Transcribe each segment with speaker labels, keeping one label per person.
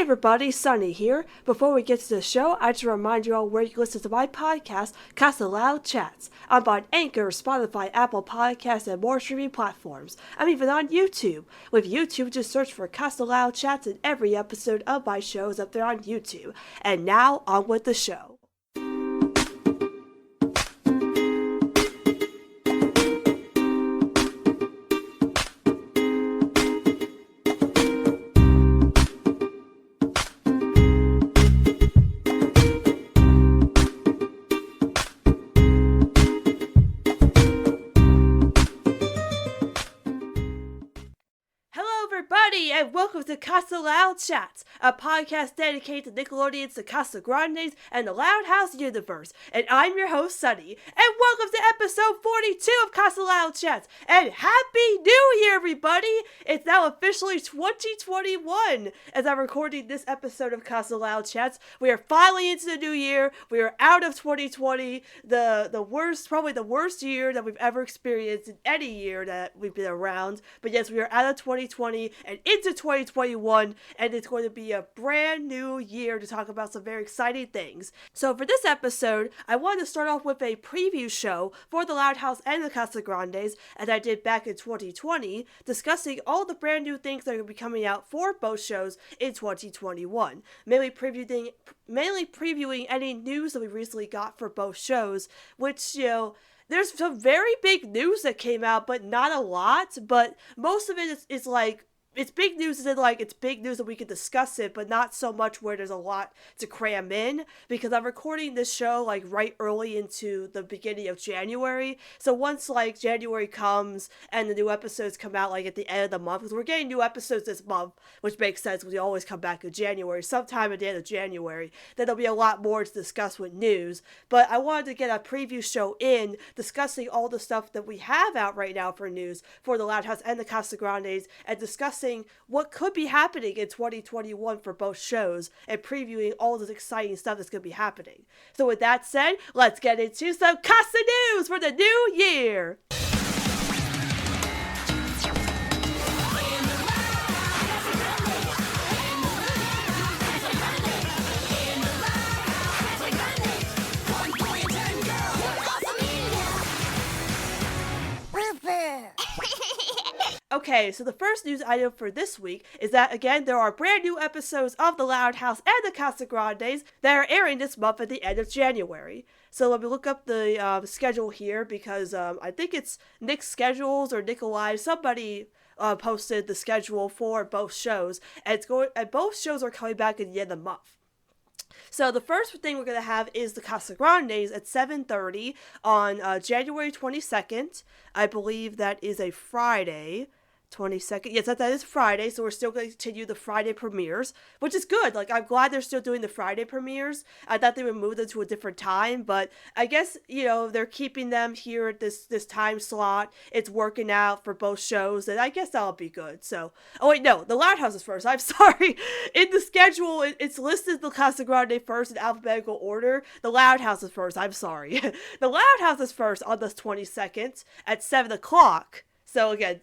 Speaker 1: Hey everybody, Sunny here. Before we get to the show, I just remind you all where you can listen to my podcast, Casa Chats. I'm on Anchor, Spotify, Apple Podcasts, and more streaming platforms. I'm even on YouTube. With YouTube, just search for Casa Chats, and every episode of my show is up there on YouTube. And now, on with the show. And welcome to Casa Chats, a podcast dedicated to Nickelodeon's The Casagrandes and the Lighthouse universe. And I'm your host, Sunny. And welcome to episode 42 of Casa Chats. And Happy New Year, everybody! It's now officially 2021 as I'm recording this episode of Casa Chats. We are finally into the new year. We are out of 2020, the worst, probably the worst year that we've ever experienced in any year that we've been around. But yes, we are out of 2020 and into 2021, and it's going to be a brand new year to talk about some very exciting things. So for this episode, I wanted to start off with a preview show for the Lighthouse and the Casagrandes, as I did back in 2020, discussing all the brand new things that are going to be coming out for both shows in 2021. Mainly previewing any news that we recently got for both shows, which, there's some very big news that came out, but not a lot, but most of it is like, it's big news, it's big news that we can discuss it, but not so much where there's a lot to cram in, because I'm recording this show, right early into the beginning of January, so once, January comes, and the new episodes come out, at the end of the month, because we're getting new episodes this month, which makes sense, because we always come back in January, sometime at the end of January, then there'll be a lot more to discuss with news, but I wanted to get a preview show in, discussing all the stuff that we have out right now for news, for the Lighthouse and the Casagrandes, and discussing what could be happening in 2021 for both shows and previewing all this exciting stuff that's going to be happening. So with that said, let's get into some Casa news for the new year! Okay, so the first news item for this week is that, again, there are brand new episodes of The Lighthouse and The Casagrandes that are airing this month at the end of January. So let me look up the schedule here, because I think it's Nick's Schedules or Nickelodeon. Somebody posted the schedule for both shows, and both shows are coming back at the end of the month. So the first thing we're going to have is the Casagrandes at 7:30 on January 22nd. I believe that is a Friday. 22nd. Yes, that is Friday, so we're still going to continue the Friday premieres, which is good. I'm glad they're still doing the Friday premieres. I thought they would move them to a different time, but I guess, they're keeping them here at this time slot. It's working out for both shows, and I guess that'll be good. So, oh wait, no, the Lighthouse is first. I'm sorry. In the schedule, it's listed the Casagrande first in alphabetical order. The Lighthouse is first. I'm sorry. The Lighthouse is first on the 22nd at 7 o'clock. So again,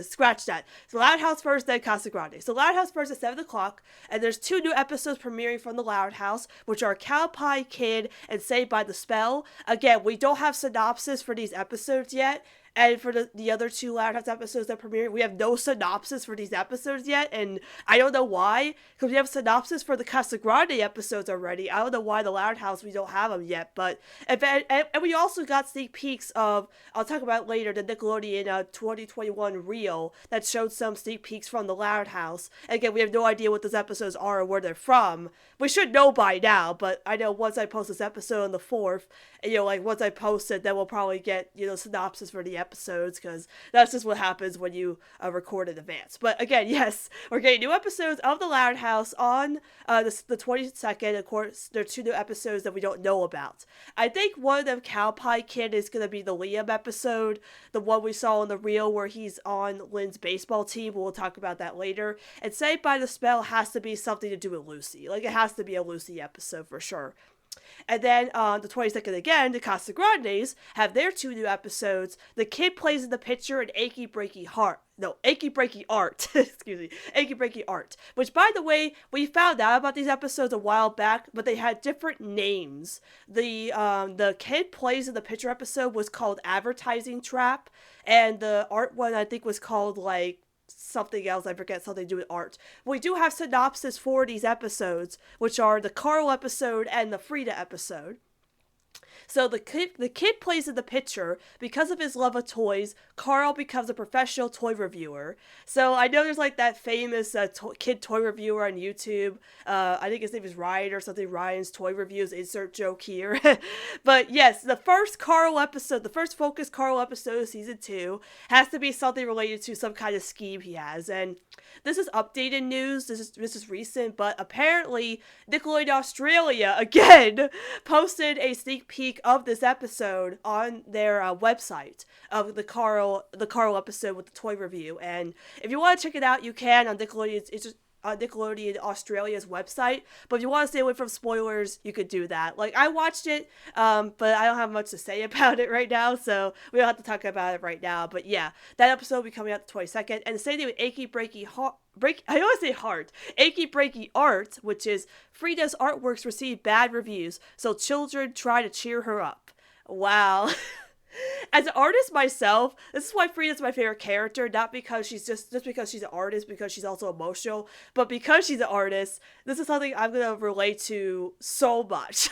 Speaker 1: scratch that. So Lighthouse first, then Casagrande. So Lighthouse first at 7 o'clock, and there's 2 new episodes premiering from the Lighthouse, which are Cow Pie Kid and Saved by the Spell. Again, we don't have synopsis for these episodes yet, and for the other 2 Lighthouse episodes that premiere, we have no synopsis for these episodes yet, and I don't know why, because we have synopsis for the Casagrande episodes already. I don't know why the Lighthouse, we don't have them yet, but, and we also got sneak peeks of, I'll talk about later, the Nickelodeon 2021 reel that showed some sneak peeks from the Lighthouse. Again, we have no idea what those episodes are or where they're from. We should know by now, but I know once I post this episode on the 4th, and, once I post it, then we'll probably get, synopsis for the episodes, because that's just what happens when you record in advance. But again, yes, we're getting new episodes of the Lighthouse on the 22nd. Of course, there are 2 new episodes that we don't know about. I think one of them, Cow Pie Kid, is going to be the Liam episode, the one we saw on the reel where he's on Lynn's baseball team. We'll talk about that later. And Saved by the Spell has to be something to do with Lucy. It has to be a Lucy episode for sure. And then on the 22nd again, the Casagrandes have their 2 new episodes. The Kid Plays in the Picture and Achy Breaky Heart. No, Achy Breaky Art. Excuse me. Achy Breaky Art. Which, by the way, we found out about these episodes a while back, but they had different names. The Kid Plays in the Picture episode was called Advertising Trap, and the art one I think was called like something else. I forget, something to do with art. We do have synopsis for these episodes, which are the Carl episode and the Frida episode. So the kid plays in the picture. Because of his love of toys, Carl becomes a professional toy reviewer. So I know there's like that famous kid toy reviewer on YouTube. I think his name is Ryan or something. Ryan's Toy Reviews, insert joke here. But yes, the first focus Carl episode of season 2 has to be something related to some kind of scheme he has. And this is updated news. This is recent, but apparently Nickelodeon Australia again posted a sneak peek of this episode on their website of the Carl episode with the toy review. And if you want to check it out, you can on Nickelodeon's. It's just Nickelodeon Australia's website. But if you want to stay away from spoilers, you could do that. Like, I watched it, but I don't have much to say about it right now, so we don't have to talk about it right now. But yeah, that episode will be coming out the 22nd. And the same thing with Achy Breaky Heart. Achy Breaky Art, which is Frida's artworks receive bad reviews, so children try to cheer her up. Wow. As an artist myself, this is why Frida's my favorite character, not because she's just because she's an artist, because she's also emotional, but because she's an artist. This is something I'm going to relate to so much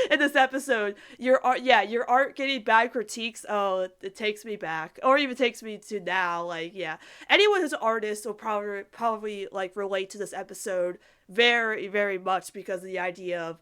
Speaker 1: in this episode. Your art getting bad critiques, oh, it takes me back, or even takes me to now. Like, yeah, anyone who's an artist will probably like relate to this episode very, very much, because of the idea of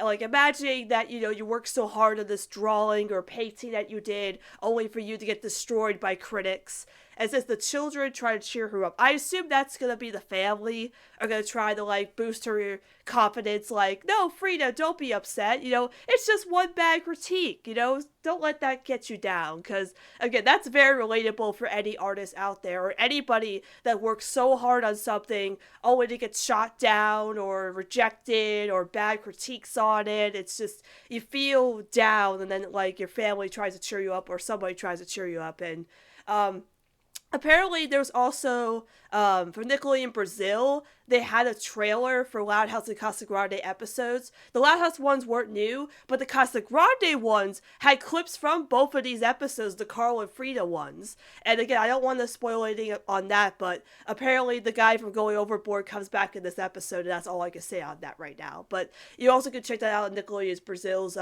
Speaker 1: like imagining that, you know, you worked so hard on this drawing or painting that you did only for you to get destroyed by critics. And since the children try to cheer her up, I assume that's gonna be the family are gonna try to like boost her confidence, like, no, Frida, don't be upset, you know, it's just one bad critique, you know, don't let that get you down. Because again, that's very relatable for any artist out there, or anybody that works so hard on something only to get shot down or rejected or bad critiques on it. It's just, you feel down, and then like your family tries to cheer you up, or somebody tries to cheer you up. And apparently there's also, for Nickelodeon Brazil, they had a trailer for Lighthouse and Casagrande episodes. The Lighthouse ones weren't new, but the Casagrande ones had clips from both of these episodes, the Carl and Frida ones. And again, I don't want to spoil anything on that, but apparently the guy from Going Overboard comes back in this episode, and that's all I can say on that right now. But you also can check that out on Nickelodeon's Brazil's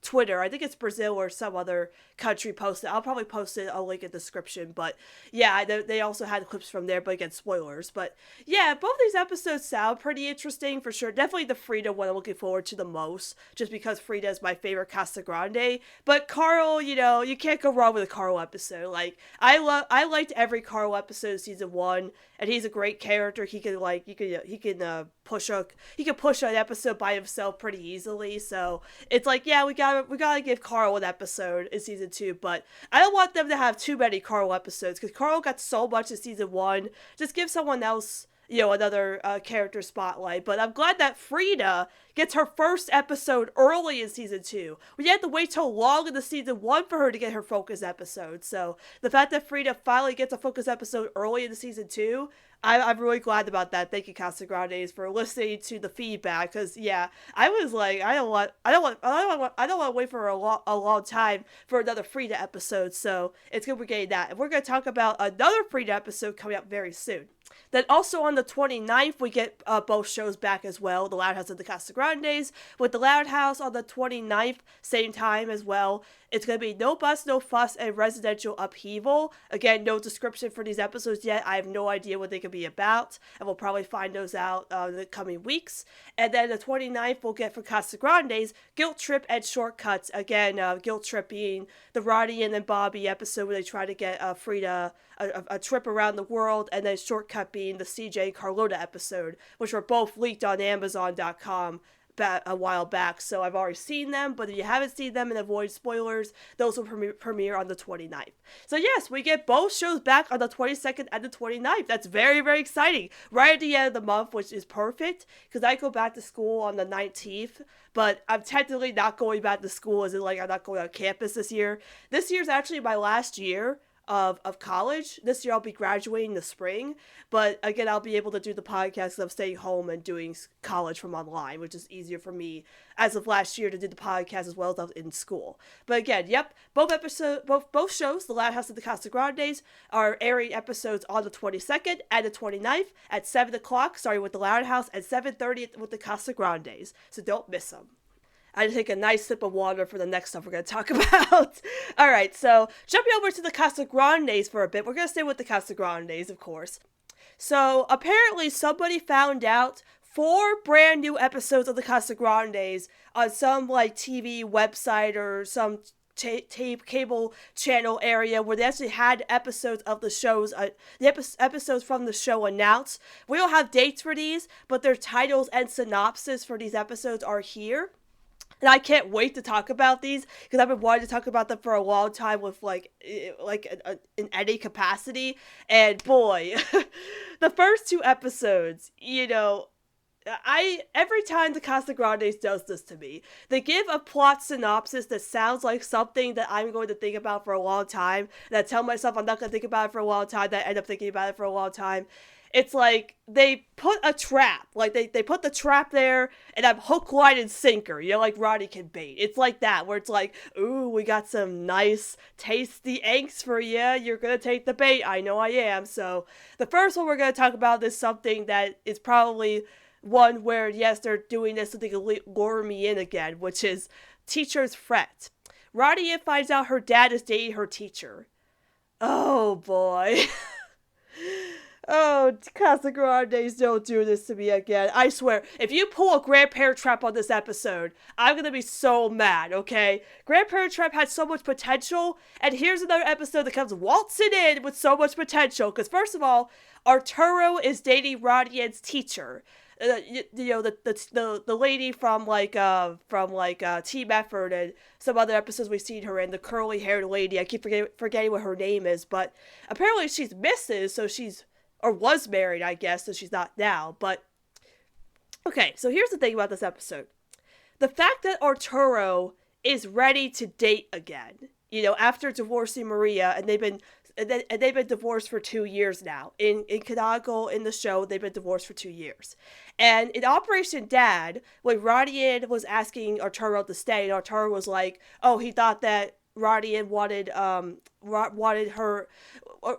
Speaker 1: Twitter. I think it's Brazil or some other country posted. I'll probably post it, a link in the description. But yeah, they also had clips from there, but again, spoilers. But yeah, both these episodes sound pretty interesting for sure. Definitely the Frida one I'm looking forward to the most, just because Frida is my favorite Casagrande. But Carl, you know, you can't go wrong with a Carl episode. Like, I liked every Carl episode of season 1, and he's a great character. He can push an episode by himself pretty easily. So it's like, yeah, we gotta give Carl an episode in season 2, but I don't want them to have too many Carl episodes, because Carl got so much in season 1. Just give someone else, you know, another character spotlight. But I'm glad that Frida gets her first episode early in season 2. We had to wait till long into season 1 for her to get her focus episode. So the fact that Frida finally gets a focus episode early into season 2, I'm really glad about that. Thank you, Casagrandes, for listening to the feedback. Because yeah, I was like, I don't want to wait for a long time for another Frida episode. So it's good we're getting that, and we're going to talk about another Frida episode coming up very soon. Then also on the 29th, we get both shows back as well, the Loud House and the Casagrandes. With the Loud House on the 29th, same time as well. It's going to be No Bus, No Fuss, and Residential Upheaval. Again, no description for these episodes yet. I have no idea what they could be about, and we'll probably find those out in the coming weeks. And then the 29th, we'll get for Casagrandes, Guilt Trip and Shortcuts. Again, Guilt Trip being the Ronnie and then Bobby episode where they try to get Frida a trip around the world, and then Shortcut being the CJ and Carlota episode, which were both leaked on Amazon.com a while back, so I've already seen them, but if you haven't seen them and avoid spoilers, those will premiere on the 29th. So yes, we get both shows back on the 22nd and the 29th. That's very, very exciting. Right at the end of the month, which is perfect, because I go back to school on the 19th, but I'm technically not going back to school, as in like I'm not going on campus this year. This year's actually my last year of college. This year I'll be graduating the spring, but again, I'll be able to do the podcast because I'm staying home and doing college from online, which is easier for me as of last year to do the podcast as well as I was in school. But again, yep, both shows, The Lighthouse and the Casagrandes, are airing episodes on the 22nd and the 29th at 7 o'clock, starting with The Lighthouse, and 7:30 with the Casagrandes, so don't miss them. I had to take a nice sip of water for the next stuff we're going to talk about. Alright, so jumping over to the Casagrandes for a bit. We're going to stay with the Casagrandes, of course. So apparently somebody found out 4 brand new episodes of the Casagrandes on some like TV website or some cable channel area where they actually had episodes of the shows, episodes from the show announced. We don't have dates for these, but their titles and synopsis for these episodes are here. And I can't wait to talk about these because I've been wanting to talk about them for a long time with in any capacity. And boy, the first 2 episodes, every time the Casagrandes does this to me, they give a plot synopsis that sounds like something that I'm going to think about for a long time, and I tell myself I'm not going to think about it for a long time, that I end up thinking about it for a long time. It's like they put a trap, like they put the trap there, and I'm hook, line, and sinker, like Roddy can bait. It's like that, where it's like, ooh, we got some nice, tasty eggs for you. You're gonna take the bait. I know I am. So the first one we're gonna talk about is something that is probably one where, yes, they're doing this so they can lure me in again, which is Teacher's Fret. Roddy finds out her dad is dating her teacher. Oh boy. Oh, Casagrandes, don't do this to me again. I swear, if you pull a grandparent trap on this episode, I'm gonna be so mad, okay? Grandparent trap had so much potential, and here's another episode that comes waltzing in with so much potential. Because first of all, Arturo is dating Rodian's teacher. The lady from Team Effort and some other episodes we've seen her in, the curly haired lady. I keep forgetting what her name is, but apparently she's Mrs., so she's, or was married, I guess, so she's not now. But okay, so here's the thing about this episode: the fact that Arturo is ready to date again, after divorcing Maria, and they've been divorced for 2 years now. In Casagrande, in the show, they've been divorced for 2 years. And in Operation Dad, when Rodian was asking Arturo to stay, and Arturo was like, oh, he thought that Rodian wanted her.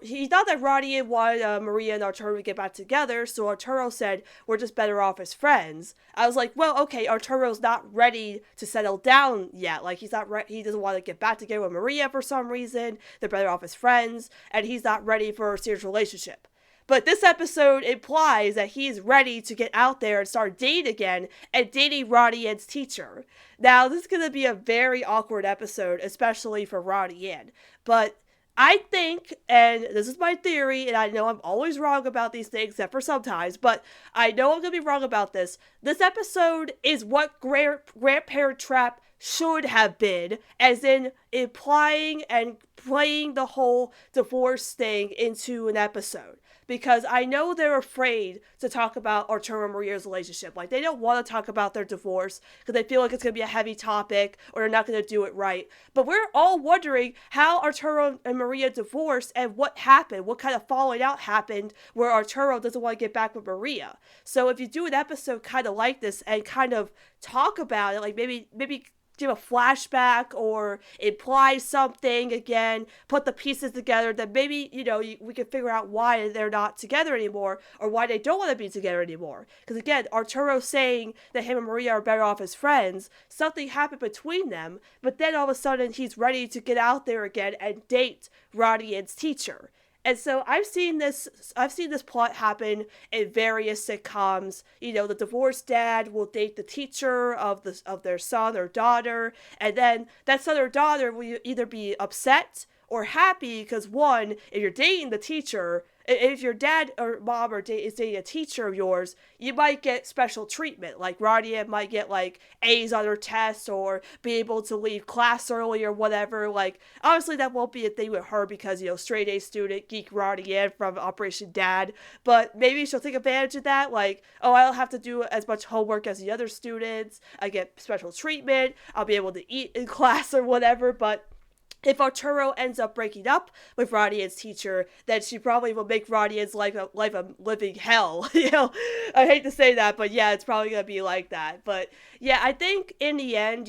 Speaker 1: He thought that Rodian wanted Maria and Arturo to get back together, so Arturo said, we're just better off as friends. I was like, well, okay, Arturo's not ready to settle down yet. Like, he's not he doesn't want to get back together with Maria for some reason. They're better off as friends, and he's not ready for a serious relationship. But this episode implies that he's ready to get out there and start dating again, and dating Rodian's teacher. Now, this is going to be a very awkward episode, especially for Rodian. But I think, and this is my theory, and I know I'm always wrong about these things, except for sometimes, but I know I'm going to be wrong about this. This episode is what Grandparent Trap should have been, as in implying and playing the whole divorce thing into an episode. Because I know they're afraid to talk about Arturo and Maria's relationship. Like, they don't want to talk about their divorce because they feel like it's going to be a heavy topic or they're not going to do it right. But we're all wondering how Arturo and Maria divorced and what happened, what kind of falling out happened where Arturo doesn't want to get back with Maria. So if you do an episode kind of like this and kind of talk about it, like maybe give a flashback or imply something again, put the pieces together, then maybe, we can figure out why they're not together anymore or why they don't want to be together anymore. Because again, Arturo saying that him and Maria are better off as friends, something happened between them, but then all of a sudden he's ready to get out there again and date Rodian's teacher. And so I've seen this plot happen in various sitcoms. The divorced dad will date the teacher of their son or daughter, and then that son or daughter will either be upset or happy because, one, if you're dating the teacher, if your dad or mom is dating a teacher of yours, you might get special treatment. Like Radia might get like A's on her tests or be able to leave class early or whatever. Like obviously that won't be a thing with her because straight A student geek Radia from Operation Dad. But maybe she'll take advantage of that. Like, oh, I don't have to do as much homework as the other students. I get special treatment. I'll be able to eat in class or whatever. But if Arturo ends up breaking up with Rodian's teacher, then she probably will make Rodian's life a living hell. I hate to say that, but yeah, it's probably going to be like that. But yeah, I think in the end,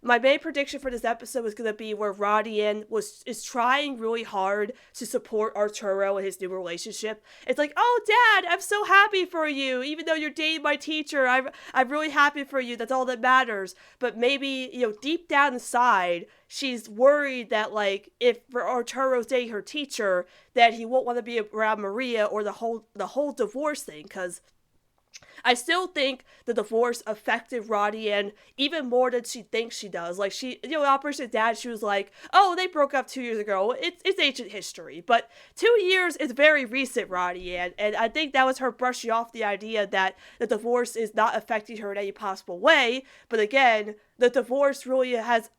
Speaker 1: my main prediction for this episode is going to be where Rodian is trying really hard to support Arturo in his new relationship. It's like, oh, Dad, I'm so happy for you. Even though you're dating my teacher, I'm really happy for you. That's all that matters. But maybe, deep down inside, she's worried that, like, if Arturo's dating her teacher, that he won't want to be around Maria or the whole divorce thing, because I still think the divorce affected Rodian even more than she thinks she does. Like, Operation Dad, she was like, oh, they broke up 2 years ago. It's ancient history. But 2 years is very recent, Rodian. And I think that was her brushing off the idea that the divorce is not affecting her in any possible way. But again, the divorce really has,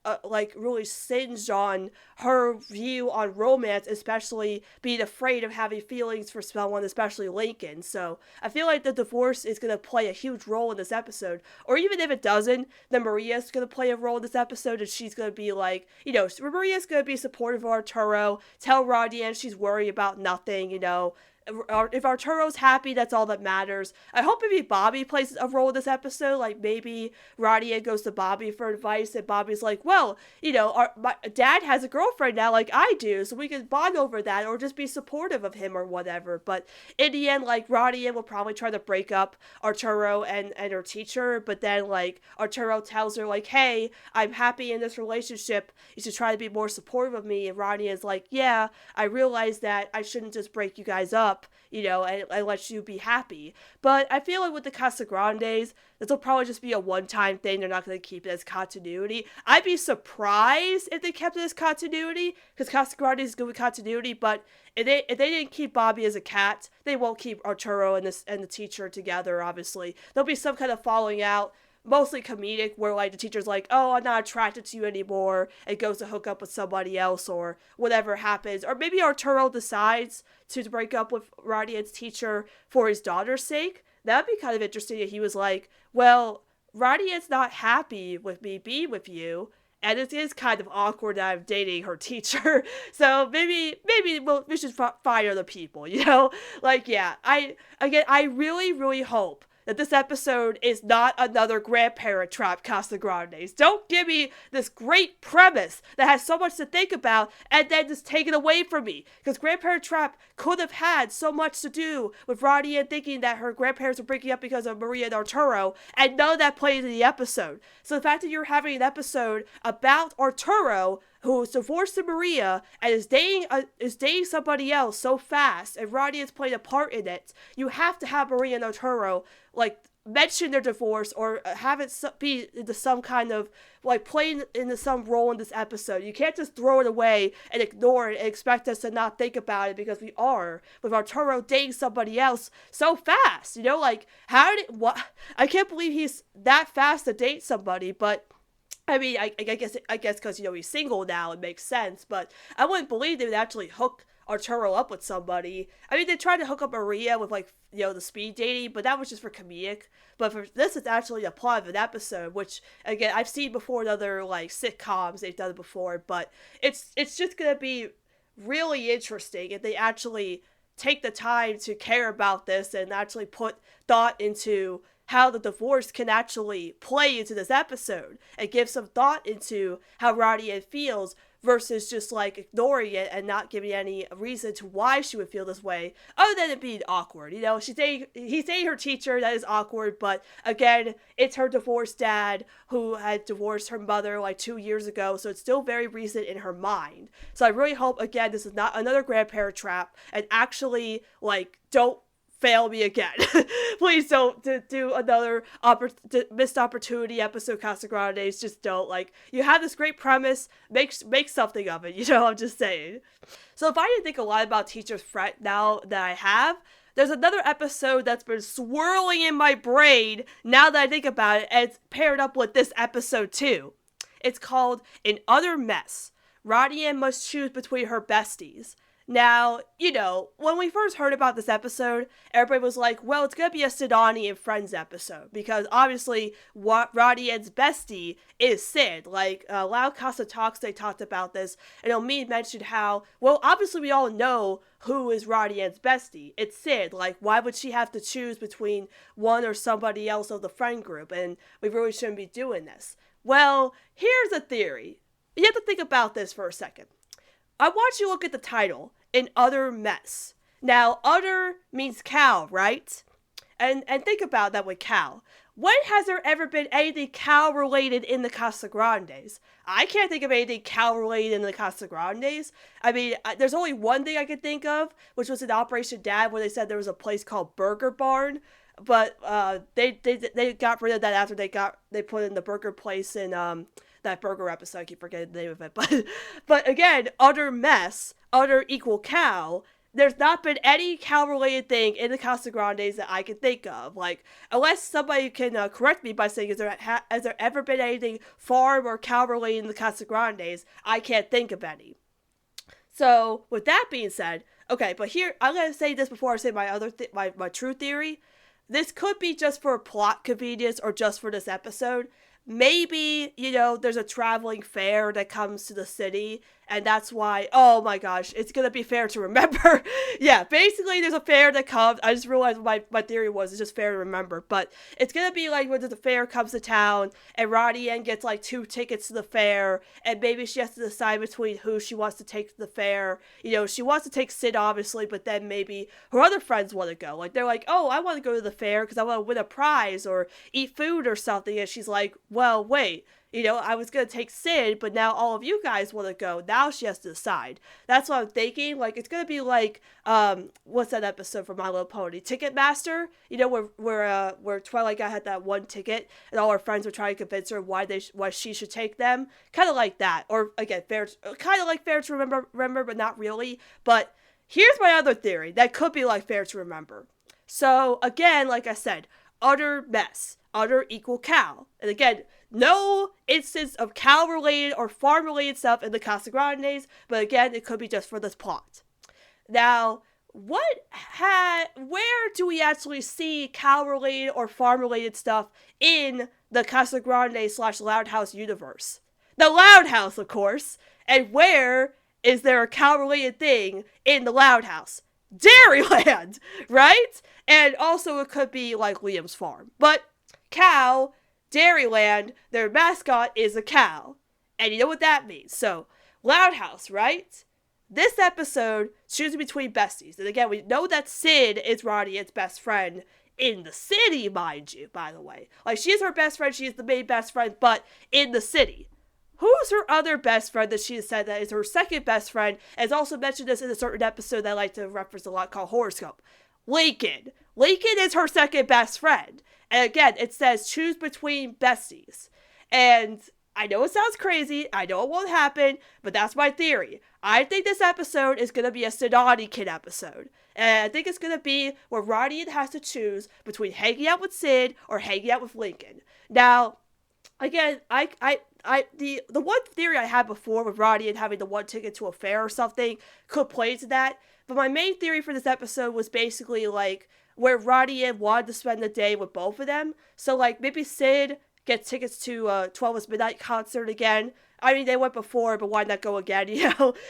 Speaker 1: really singed on her view on romance, especially being afraid of having feelings for someone, especially Lincoln. So I feel like the divorce is going to play a huge role in this episode. Or even if it doesn't, then Maria's going to play a role in this episode, and she's going to be like, Maria's going to be supportive of Arturo, tell Rodian she's worried about nothing, if Arturo's happy, that's all that matters. I hope maybe Bobby plays a role in this episode. Like, maybe Radia goes to Bobby for advice, and Bobby's like, well, my dad has a girlfriend now like I do, so we can bond over that, or just be supportive of him or whatever. But in the end, like, Radia will probably try to break up Arturo and her teacher, but then, like, Arturo tells her, like, hey, I'm happy in this relationship. You should try to be more supportive of me. And Radia's like, yeah, I realize that I shouldn't just break you guys up, and let you be happy. But I feel like with the Casagrandes, this will probably just be a one-time thing. They're not going to keep it as continuity. I'd be surprised if they kept it as continuity, because Casagrandes is good with continuity, but if they didn't keep Bobby as a cat, they won't keep Arturo and the teacher together, obviously. There'll be some kind of falling out, mostly comedic, where, like, the teacher's like, oh, I'm not attracted to you anymore, and goes to hook up with somebody else, or whatever happens. Or maybe Arturo decides to break up with Rodian's teacher for his daughter's sake. That'd be kind of interesting if he was like, well, Rodian's not happy with me being with you, and it is kind of awkward that I'm dating her teacher, so maybe we should find other people, Like, yeah, I really, really hope that this episode is not another grandparent trap, Casagrandes. Don't give me this great premise that has so much to think about and then just take it away from me. Because grandparent trap could have had so much to do with Radia thinking that her grandparents were breaking up because of Maria and Arturo, and none of that plays in the episode. So the fact that you're having an episode about Arturo, who is divorced to Maria and is dating somebody else so fast, and Radia is playing a part in it, you have to have Maria and Arturo, like, mention their divorce or have it be into some kind of, like, playing into some role in this episode. You can't just throw it away and ignore it and expect us to not think about it, because we are, with Arturo dating somebody else so fast, like, I can't believe he's that fast to date somebody. But I mean, I guess because, he's single now, it makes sense, but I wouldn't believe they would actually hook Arturo up with somebody. I mean, they tried to hook up Maria with, like, the speed dating, but that was just for comedic. But for this, it's actually a plot of an episode, which, again, I've seen before in other, like, sitcoms. They've done it before, but it's just gonna be really interesting if they actually take the time to care about this and actually put thought into how the divorce can actually play into this episode, and give some thought into how Radia feels, versus just, like, ignoring it and not giving any reason to why she would feel this way, other than it being awkward. He's dating her teacher, that is awkward, but again, it's her divorced dad who had divorced her mother, like, 2 years ago, so it's still very recent in her mind. So I really hope, again, this is not another grandparent trap, and actually, like, don't fail me again. Please don't do another missed opportunity episode, Casagrandes. Just don't. Like, you have this great premise, make something of it, I'm just saying. So if I didn't think a lot about Teacher's Fret now that I have, there's another episode that's been swirling in my brain now that I think about it, and it's paired up with this episode too. It's called An Utter Mess. Rodian must choose between her besties. Now, when we first heard about this episode, everybody was like, well, it's going to be a Sidani and Friends episode, because obviously Rodian's bestie is Sid. Like, Loud Casa Talks, they talked about this, and Omi mentioned how, well, obviously we all know who is Rodian's bestie. It's Sid. Like, why would she have to choose between one or somebody else of the friend group, and we really shouldn't be doing this. Well, here's a theory. You have to think about this for a second. I want you to look at the title, An Utter Mess. Now, utter means cow, right? And think about that with cow. When has there ever been anything cow-related in the Casagrandes? I can't think of anything cow-related in the Casagrandes. I mean, there's only one thing I could think of, which was in Operation Dad, where they said there was a place called Burger Barn. But they got rid of that after they put in the burger place in that burger episode. I keep forgetting the name of it. But again, utter mess, utter equal cow. There's not been any cow-related thing in the Casagrandes that I can think of. Like, unless somebody can correct me by saying, has there ever been anything farm or cow-related in the Casagrandes? I can't think of any. So, with that being said, okay, but here, I'm going to say this before I say my other my true theory. This could be just for plot convenience or just for this episode. Maybe, there's a traveling fair that comes to the city, and that's why, oh my gosh, it's gonna be fair to remember. Yeah, basically there's a fair that comes. I just realized what my theory was. It's just fair to remember. But it's gonna be like when the fair comes to town, and Rodian gets like 2 tickets to the fair, and maybe she has to decide between who she wants to take to the fair. She wants to take Sid, obviously, but then maybe her other friends want to go. Like, they're like, oh, I want to go to the fair because I want to win a prize or eat food or something. And she's like, well, wait, I was going to take Sid, but now all of you guys want to go. Now she has to decide. That's what I'm thinking. Like, it's going to be like, what's that episode from My Little Pony? Ticketmaster? Where Twilight Guy had that one ticket, and all her friends were trying to convince her why she should take them. Kind of like that. Or, again, fair to remember, but not really. But here's my other theory that could be like fair to remember. So, again, like I said, utter mess. Utter equal cow. And again, no instance of cow-related or farm-related stuff in the Casagrandes, but again, it could be just for this plot. Now, where do we actually see cow-related or farm-related stuff in the Casagrande / Loud House universe? The Loud House, of course. And where is there a cow-related thing in the Loud House? Dairyland, right? And also it could be like Liam's farm. But cow, Dairyland, their mascot is a cow. And you know what that means. So, Loud House, right? This episode choosing between besties. And again, we know that Sid is Rodian's best friend in the city, mind you, by the way. Like, she's her best friend, she's the main best friend, but in the city. Who's her other best friend that she has said that is her second best friend? And has also mentioned this in a certain episode that I like to reference a lot called Horoscope. Lincoln. Lincoln is her second best friend. And again, it says choose between besties. And I know it sounds crazy. I know it won't happen. But that's my theory. I think this episode is going to be a Sidani Kid episode. And I think it's going to be where Rodian has to choose between hanging out with Sid or hanging out with Lincoln. Now, again, the one theory I had before with Rodian having the one ticket to a fair or something could play into that. But my main theory for this episode was basically like where Rodian wanted to spend the day with both of them. So like maybe Sid gets tickets to 12's Midnight concert again. I mean, they went before, but why not go again,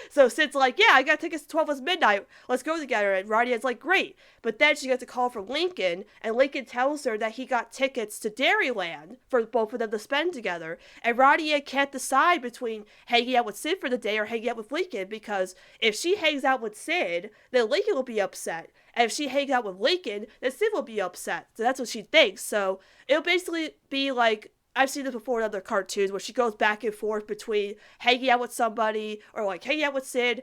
Speaker 1: So Sid's like, yeah, I got tickets to 12's Midnight. Let's go together. And Rodian's like, great. But then she gets a call from Lincoln, and Lincoln tells her that he got tickets to Dairyland for both of them to spend together. And Rodian can't decide between hanging out with Sid for the day or hanging out with Lincoln, because if she hangs out with Sid, then Lincoln will be upset. And if she hangs out with Lincoln, then Sid will be upset. So that's what she thinks. So it'll basically be like, I've seen this before in other cartoons where she goes back and forth between hanging out with somebody or like hanging out with Sid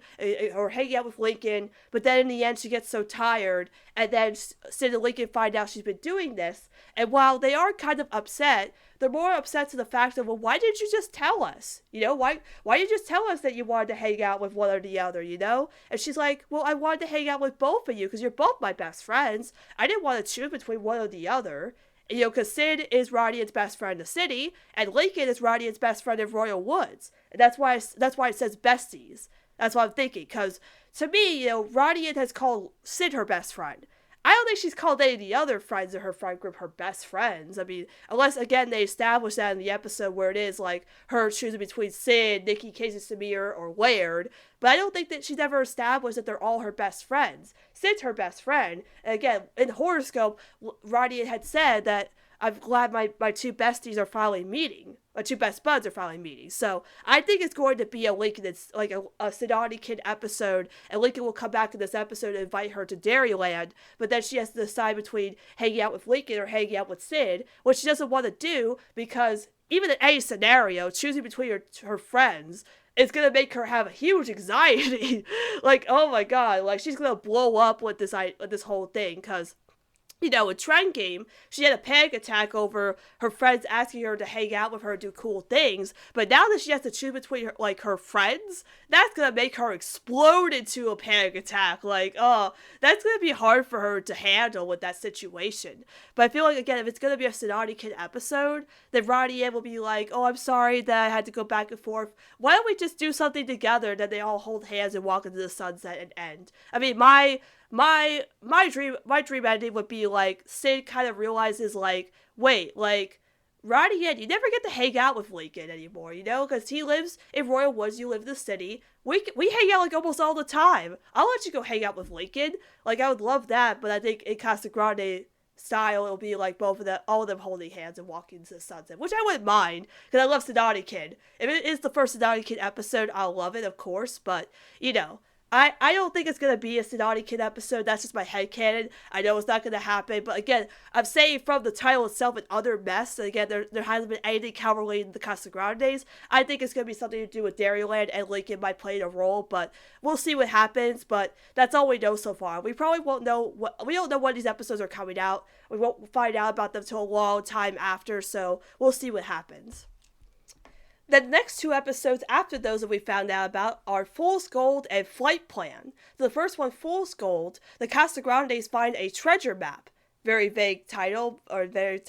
Speaker 1: or hanging out with Lincoln, but then in the end she gets so tired, and then Sid and Lincoln find out she's been doing this, and while they are kind of upset, they're more upset to the fact of, well, why didn't you just tell us? Why did you just tell us that you wanted to hang out with one or the other, And she's like, well, I wanted to hang out with both of you because you're both my best friends. I didn't want to choose between one or the other. Because Sid is Radiant's best friend in the city, and Lincoln is Radiant's best friend in Royal Woods. And that's why it says besties. That's what I'm thinking, because to me, Radiant has called Sid her best friend. I don't think she's called any of the other friends in her friend group her best friends. I mean, unless, again, they establish that in the episode where it is, like, her choosing between Sid, Nikki, Casey, Samir, or Laird. But I don't think that she's ever established that they're all her best friends. Sid's her best friend. And again, in Horoscope, Radiant had said that I'm glad my two besties are finally meeting. My two best buds are finally meeting. So I think it's going to be a Lincoln, it's like a Sidani Kid episode, and Lincoln will come back in this episode and invite her to Dairyland, but then she has to decide between hanging out with Lincoln or hanging out with Sid, which she doesn't want to do because even in any scenario, choosing between her friends is going to make her have a huge anxiety. Like, oh my god, like she's going to blow up with this whole thing because in Trend Game, she had a panic attack over her friends asking her to hang out with her and do cool things. But now that she has to choose between her friends, that's gonna make her explode into a panic attack. Like, oh, that's gonna be hard for her to handle with that situation. But I feel like, again, if it's gonna be a Sonati Kid episode, then Ronnie will be like, oh, I'm sorry that I had to go back and forth. Why don't we just do something together that they all hold hands and walk into the sunset and end? I mean, my dream ending would be like Sid kind of realizes like, wait, like Roddy, you never get to hang out with Lincoln anymore, because he lives in Royal Woods, you live in the city. We hang out like almost all the time. I'll let you go hang out with Lincoln. Like I would love that, but I think in Casagrande style it'll be like all of them holding hands and walking into the sunset, which I wouldn't mind because I love Sonati Kid. If it is the first Sonati Kid episode, I'll love it, of course, but I don't think it's going to be a Sonati Kid episode. That's just my headcanon. I know it's not going to happen. But again, I'm saying from the title itself and other mess, and again, there hasn't been anything related to the Casagrandes. I think it's going to be something to do with Dairyland, and Lincoln might play a role. But we'll see what happens. But that's all we know so far. We probably won't know we don't know when these episodes are coming out. We won't find out about them until a long time after. So we'll see what happens. The next two episodes after those that we found out about are Fool's Gold and Flight Plan. So the first one, Fool's Gold, the Casagrandes find a treasure map. Very vague title, or very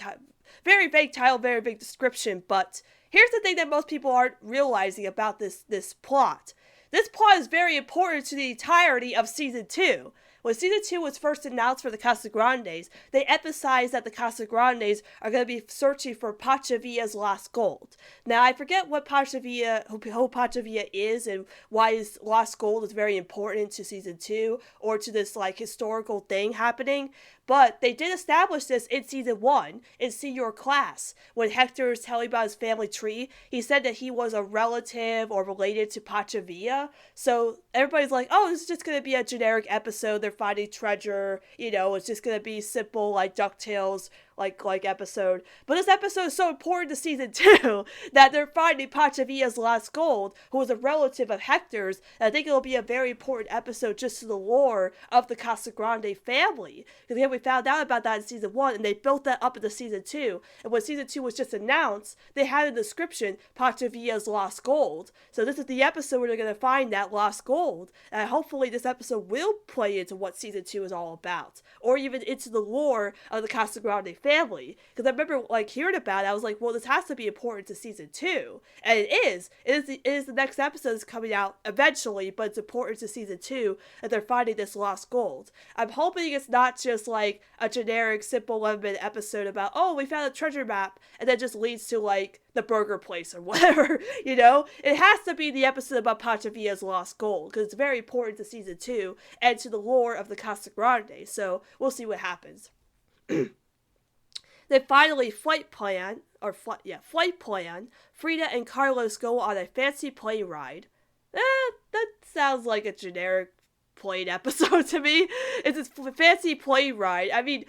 Speaker 1: vague title, very big description, but here's the thing that most people aren't realizing about this plot. This plot is very important to the entirety of Season 2. When Season 2 was first announced for the Casagrandes, they emphasized that the Casagrandes are going to be searching for Pachavia's lost gold. Now, I forget what who Pachavia is and why his lost gold is very important to Season 2 or to this, historical thing happening, but they did establish this in Season 1, in See Your Class. When Hector is telling about his family tree, he said that he was a relative or related to Pachavia. So everybody's like, oh, this is just going to be a generic episode. They're finding treasure. It's just going to be simple, like DuckTales, like episode. But this episode is so important to Season 2 that they're finding Pachavia's lost gold, who was a relative of Hector's, and I think it'll be a very important episode just to the lore of the Casagrande family. Because again, we found out about that in Season 1, and they built that up into Season 2. And when Season 2 was just announced, they had a description, Pachavia's lost gold. So this is the episode where they're going to find that lost gold. And hopefully this episode will play into what Season 2 is all about. Or even into the lore of the Casagrande family. Because I remember hearing about it, I was like, well, this has to be important to Season 2. And it is. It is the next episode that's coming out eventually, but it's important to Season 2 that they're finding this lost gold. I'm hoping it's not just like a generic, simple 11-minute episode about, oh, we found a treasure map, and that just leads to the burger place or whatever, It has to be the episode about Pachavia's lost gold, because it's very important to Season 2 and to the lore of the Casagrande, so we'll see what happens. Then finally, Flight Plan, Frida and Carlos go on a fancy plane ride. That sounds like a generic plane episode to me. It's this fancy plane ride. I mean,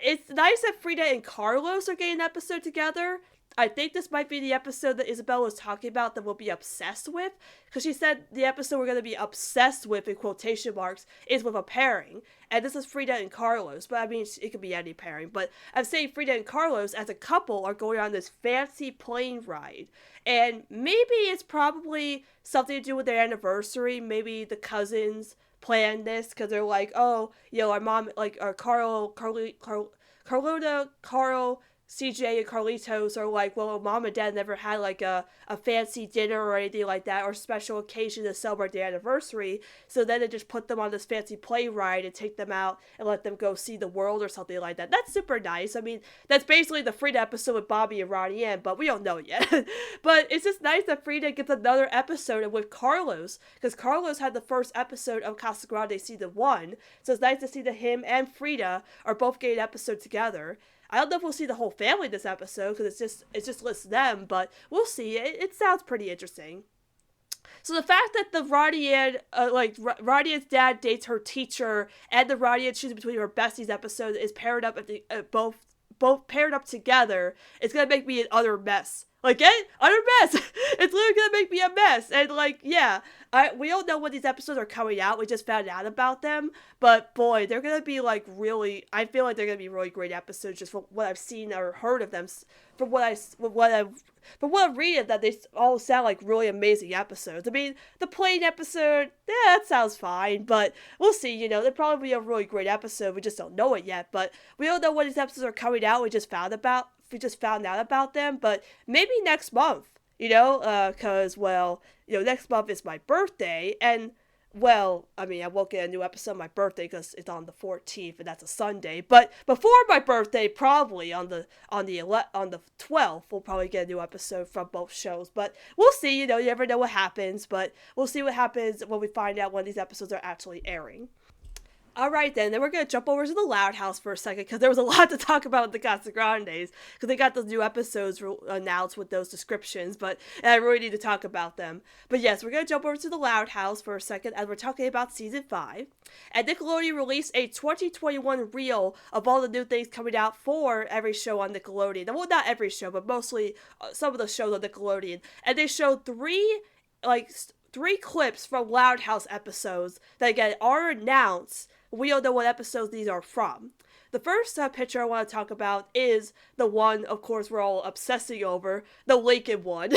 Speaker 1: it's nice that Frida and Carlos are getting an episode together. I think this might be the episode that Isabella was talking about that we'll be obsessed with, because she said the episode we're going to be obsessed with, in quotation marks, is with a pairing. And this is Frida and Carlos, but I mean, it could be any pairing. But I'm saying Frida and Carlos, as a couple, are going on this fancy plane ride. And maybe it's probably something to do with their anniversary. Maybe the cousins planned this, because they're like, oh, our mom, like, our Carlota, Carl, CJ and Carlitos are like, well, mom and dad never had like a fancy dinner or anything like that, or special occasion to celebrate their anniversary, so then they just put them on this fancy plane ride and take them out and let them go see the world or something like that. That's super nice. I mean, that's basically the Frida episode with Bobby and Ronnie Ann, but we don't know yet. But it's just nice that Frida gets another episode with Carlos, because Carlos had the first episode of Casagrande season 1, so it's nice to see that him and Frida are both getting an episode together. I don't know if we'll see the whole family this episode, because it just lists them, but we'll see. It sounds pretty interesting. So the fact that the Ronnie Ann's dad dates her teacher, and the Ronnie Ann choosing between her besties episode is paired up both paired up together, it's gonna make me an utter mess. Like, utter mess! It's literally gonna make me a mess. And, like, yeah, we don't know when these episodes are coming out. We just found out about them. But, boy, they're gonna be, like, really, I feel like they're gonna be really great episodes just from what I've seen or heard of them. From what I'm reading, that they all sound like really amazing episodes. I mean, the plane episode, that sounds fine, but we'll see, they'll probably be a really great episode. We just don't know it yet. But we don't know when these episodes are coming out. We just found out about them, but maybe next month, because, next month is my birthday, and, well, I mean, I won't get a new episode on my birthday because it's on the 14th, and that's a Sunday, but before my birthday, probably on the 12th, we'll probably get a new episode from both shows, but we'll see, you never know what happens, but we'll see what happens when we find out when these episodes are actually airing. Alright then we're going to jump over to the Loud House for a second, because there was a lot to talk about with the Casagrandes, because they got those new episodes announced with those descriptions, and I really need to talk about them. But yes, we're going to jump over to the Loud House for a second, as we're talking about Season 5. And Nickelodeon released a 2021 reel of all the new things coming out for every show on Nickelodeon. Well, not every show, but mostly some of the shows on Nickelodeon. And they showed three clips from Loud House episodes that, again, are announced. We don't know what episodes these are from. The first picture I want to talk about is the one, of course, we're all obsessing over, the Lincoln one.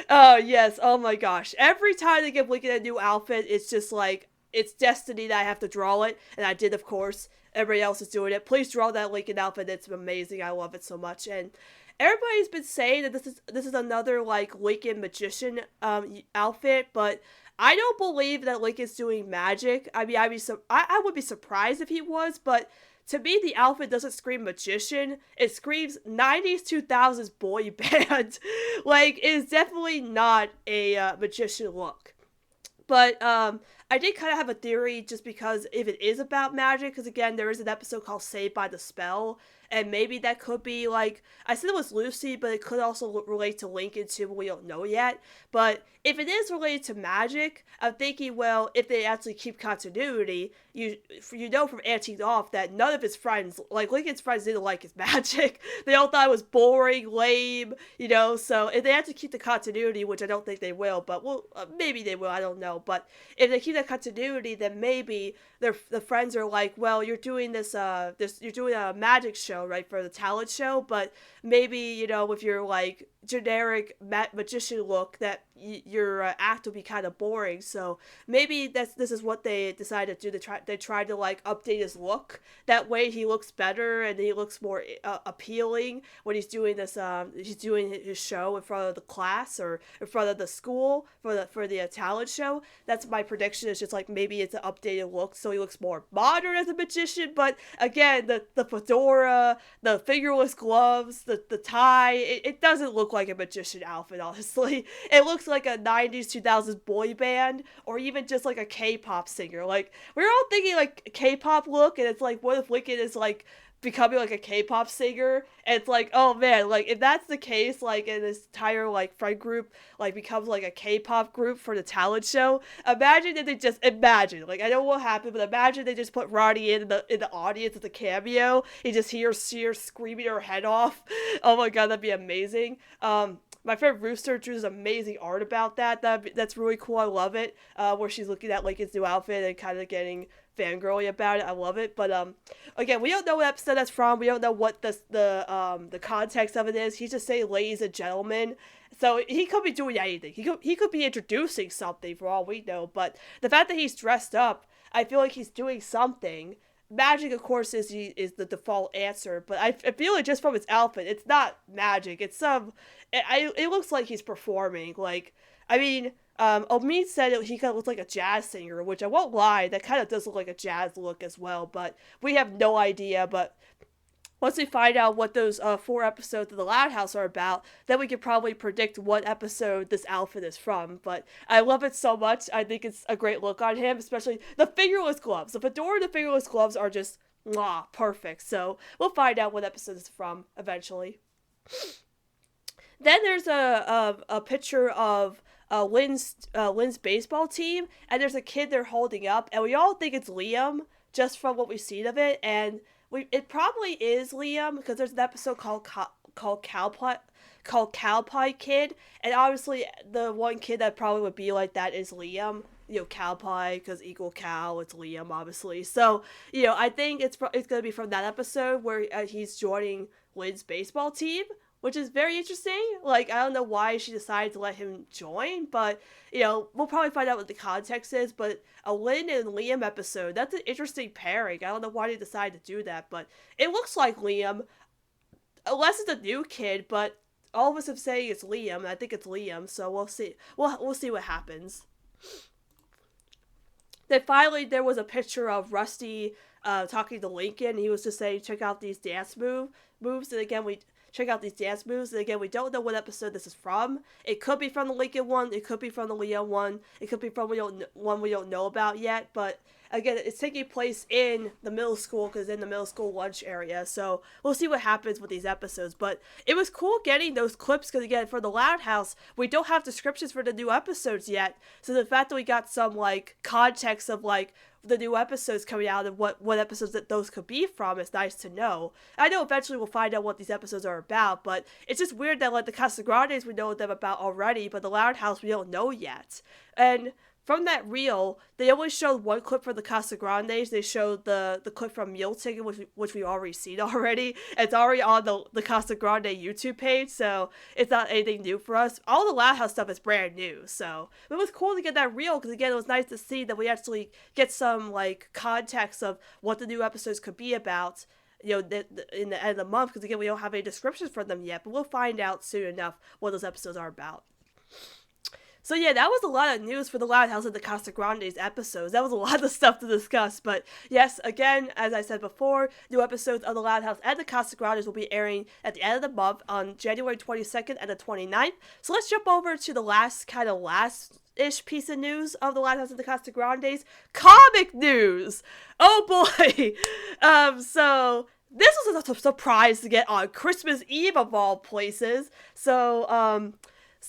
Speaker 1: Oh, yes, oh my gosh. Every time they give Lincoln a new outfit, it's just like, it's destiny that I have to draw it, and I did, of course. Everybody else is doing it. Please draw that Lincoln outfit. It's amazing. I love it so much. And everybody's been saying that this is another, like, Lincoln magician outfit, but I don't believe that Lincoln's doing magic. I mean, I would be surprised if he was, but to me, the outfit doesn't scream magician. It screams 90s, 2000s boy band. Like, it's definitely not a magician look. But I did kind of have a theory, just because if it is about magic, because again, there is an episode called Saved by the Spell, and maybe that could be, like, I said it was Lucy, but it could also relate to Lincoln too, but we don't know yet. But if it is related to magic, I'm thinking, well, if they actually keep continuity, you know from Antique Off that none of his friends, like Lincoln's friends, didn't like his magic. They all thought it was boring, lame, so if they have to keep the continuity, which I don't think they will, but maybe they will, I don't know. But if they keep that continuity, then maybe the friends are like, well, you're doing you're doing a magic show, right, for the talent show, but maybe, with your, like, generic magician look, that your act will be kind of boring. So maybe this is what they decided to do. They tried to, like, update his look. That way he looks better and he looks more appealing when he's doing this. He's doing his show in front of the class or in front of the school for the talent show. That's my prediction. It's just like maybe it's an updated look, so he looks more modern as a magician. But again, the fedora, the fingerless gloves, the tie, it doesn't look like a magician outfit, honestly. It looks like a 90s, 2000s boy band, or even just like a K-pop singer. Like, we're all thinking like K-pop look, and it's like, what if Lincoln is like becoming like a K-pop singer, and it's like, oh man, like if that's the case, like and this entire like friend group like becomes like a K-pop group for the talent show, imagine if they just imagine, like I know what happened, but imagine they just put Ronnie in the audience as a cameo. You just hear her screaming her head off. Oh my god, that'd be amazing. My friend Rooster drew amazing art about that. That's really cool. I love it. Where she's looking at like his new outfit and kind of getting fangirly about it. I love it. But again, we don't know what episode that's from. We don't know what the context of it is. He's just saying ladies and gentlemen. So he could be doing anything. He could be introducing something for all we know. But the fact that he's dressed up, I feel like he's doing something. Magic, of course, is the default answer, but I feel like just from his outfit, it's not magic. It's it looks like he's performing. Like, I mean, Omid said he kind of looks like a jazz singer, which I won't lie, that kind of does look like a jazz look as well, but we have no idea. But once we find out what those 4 episodes of the Loud House are about, then we can probably predict what episode this outfit is from. But I love it so much. I think it's a great look on him, especially the fingerless gloves. The fedora and the fingerless gloves are just perfect. So we'll find out what episode it's from eventually. Then there's a picture of Lynn's baseball team, and there's a kid they're holding up, and we all think it's Liam just from what we've seen of it, and it probably is Liam because there's an episode called Cowpie Kid, and obviously the one kid that probably would be like that is Liam. You know, Cowpie because equal cow, it's Liam obviously. So I think it's gonna be from that episode where he's joining Lynn's baseball team, which is very interesting. Like, I don't know why she decided to let him join, but, we'll probably find out what the context is, but a Lynn and Liam episode, that's an interesting pairing. I don't know why they decided to do that, but it looks like Liam, unless it's a new kid, but all of us have saying it's Liam, and I think it's Liam, so we'll see. We'll see what happens. Then finally, there was a picture of Rusty talking to Lincoln. He was just saying, check out these dance moves, and again, check out these dance moves. And again, we don't know what episode this is from. It could be from the Lincoln one. It could be from the Leo one. It could be from one we don't know about yet. But again, it's taking place in the middle school because in the middle school lunch area. So we'll see what happens with these episodes. But it was cool getting those clips because again, for the Loud House, we don't have descriptions for the new episodes yet. So the fact that we got some like context of like the new episodes coming out and what episodes that those could be from is nice to know. I know eventually we'll find out what these episodes are about, but it's just weird that like the Casagrandes we know them about already, but the Loud House we don't know yet. And from that reel, they only showed one clip for the Casagrandes. They showed the clip from Meal Ticket, which we've already seen already. It's already on the Casagrande YouTube page, so it's not anything new for us. All the Loud House stuff is brand new, so it was cool to get that reel, because again, it was nice to see that we actually get some like context of what the new episodes could be about, in the end of the month, because again, we don't have any descriptions for them yet, but we'll find out soon enough what those episodes are about. So yeah, that was a lot of news for the Loud House and the Casagrandes episodes. That was a lot of stuff to discuss. But yes, again, as I said before, new episodes of the Loud House and the Casagrandes will be airing at the end of the month on January 22nd and the 29th. So let's jump over to the last-ish piece of news of the Lighthouse and the Casagrandes. Comic news! Oh boy! So this was a surprise to get on Christmas Eve of all places. So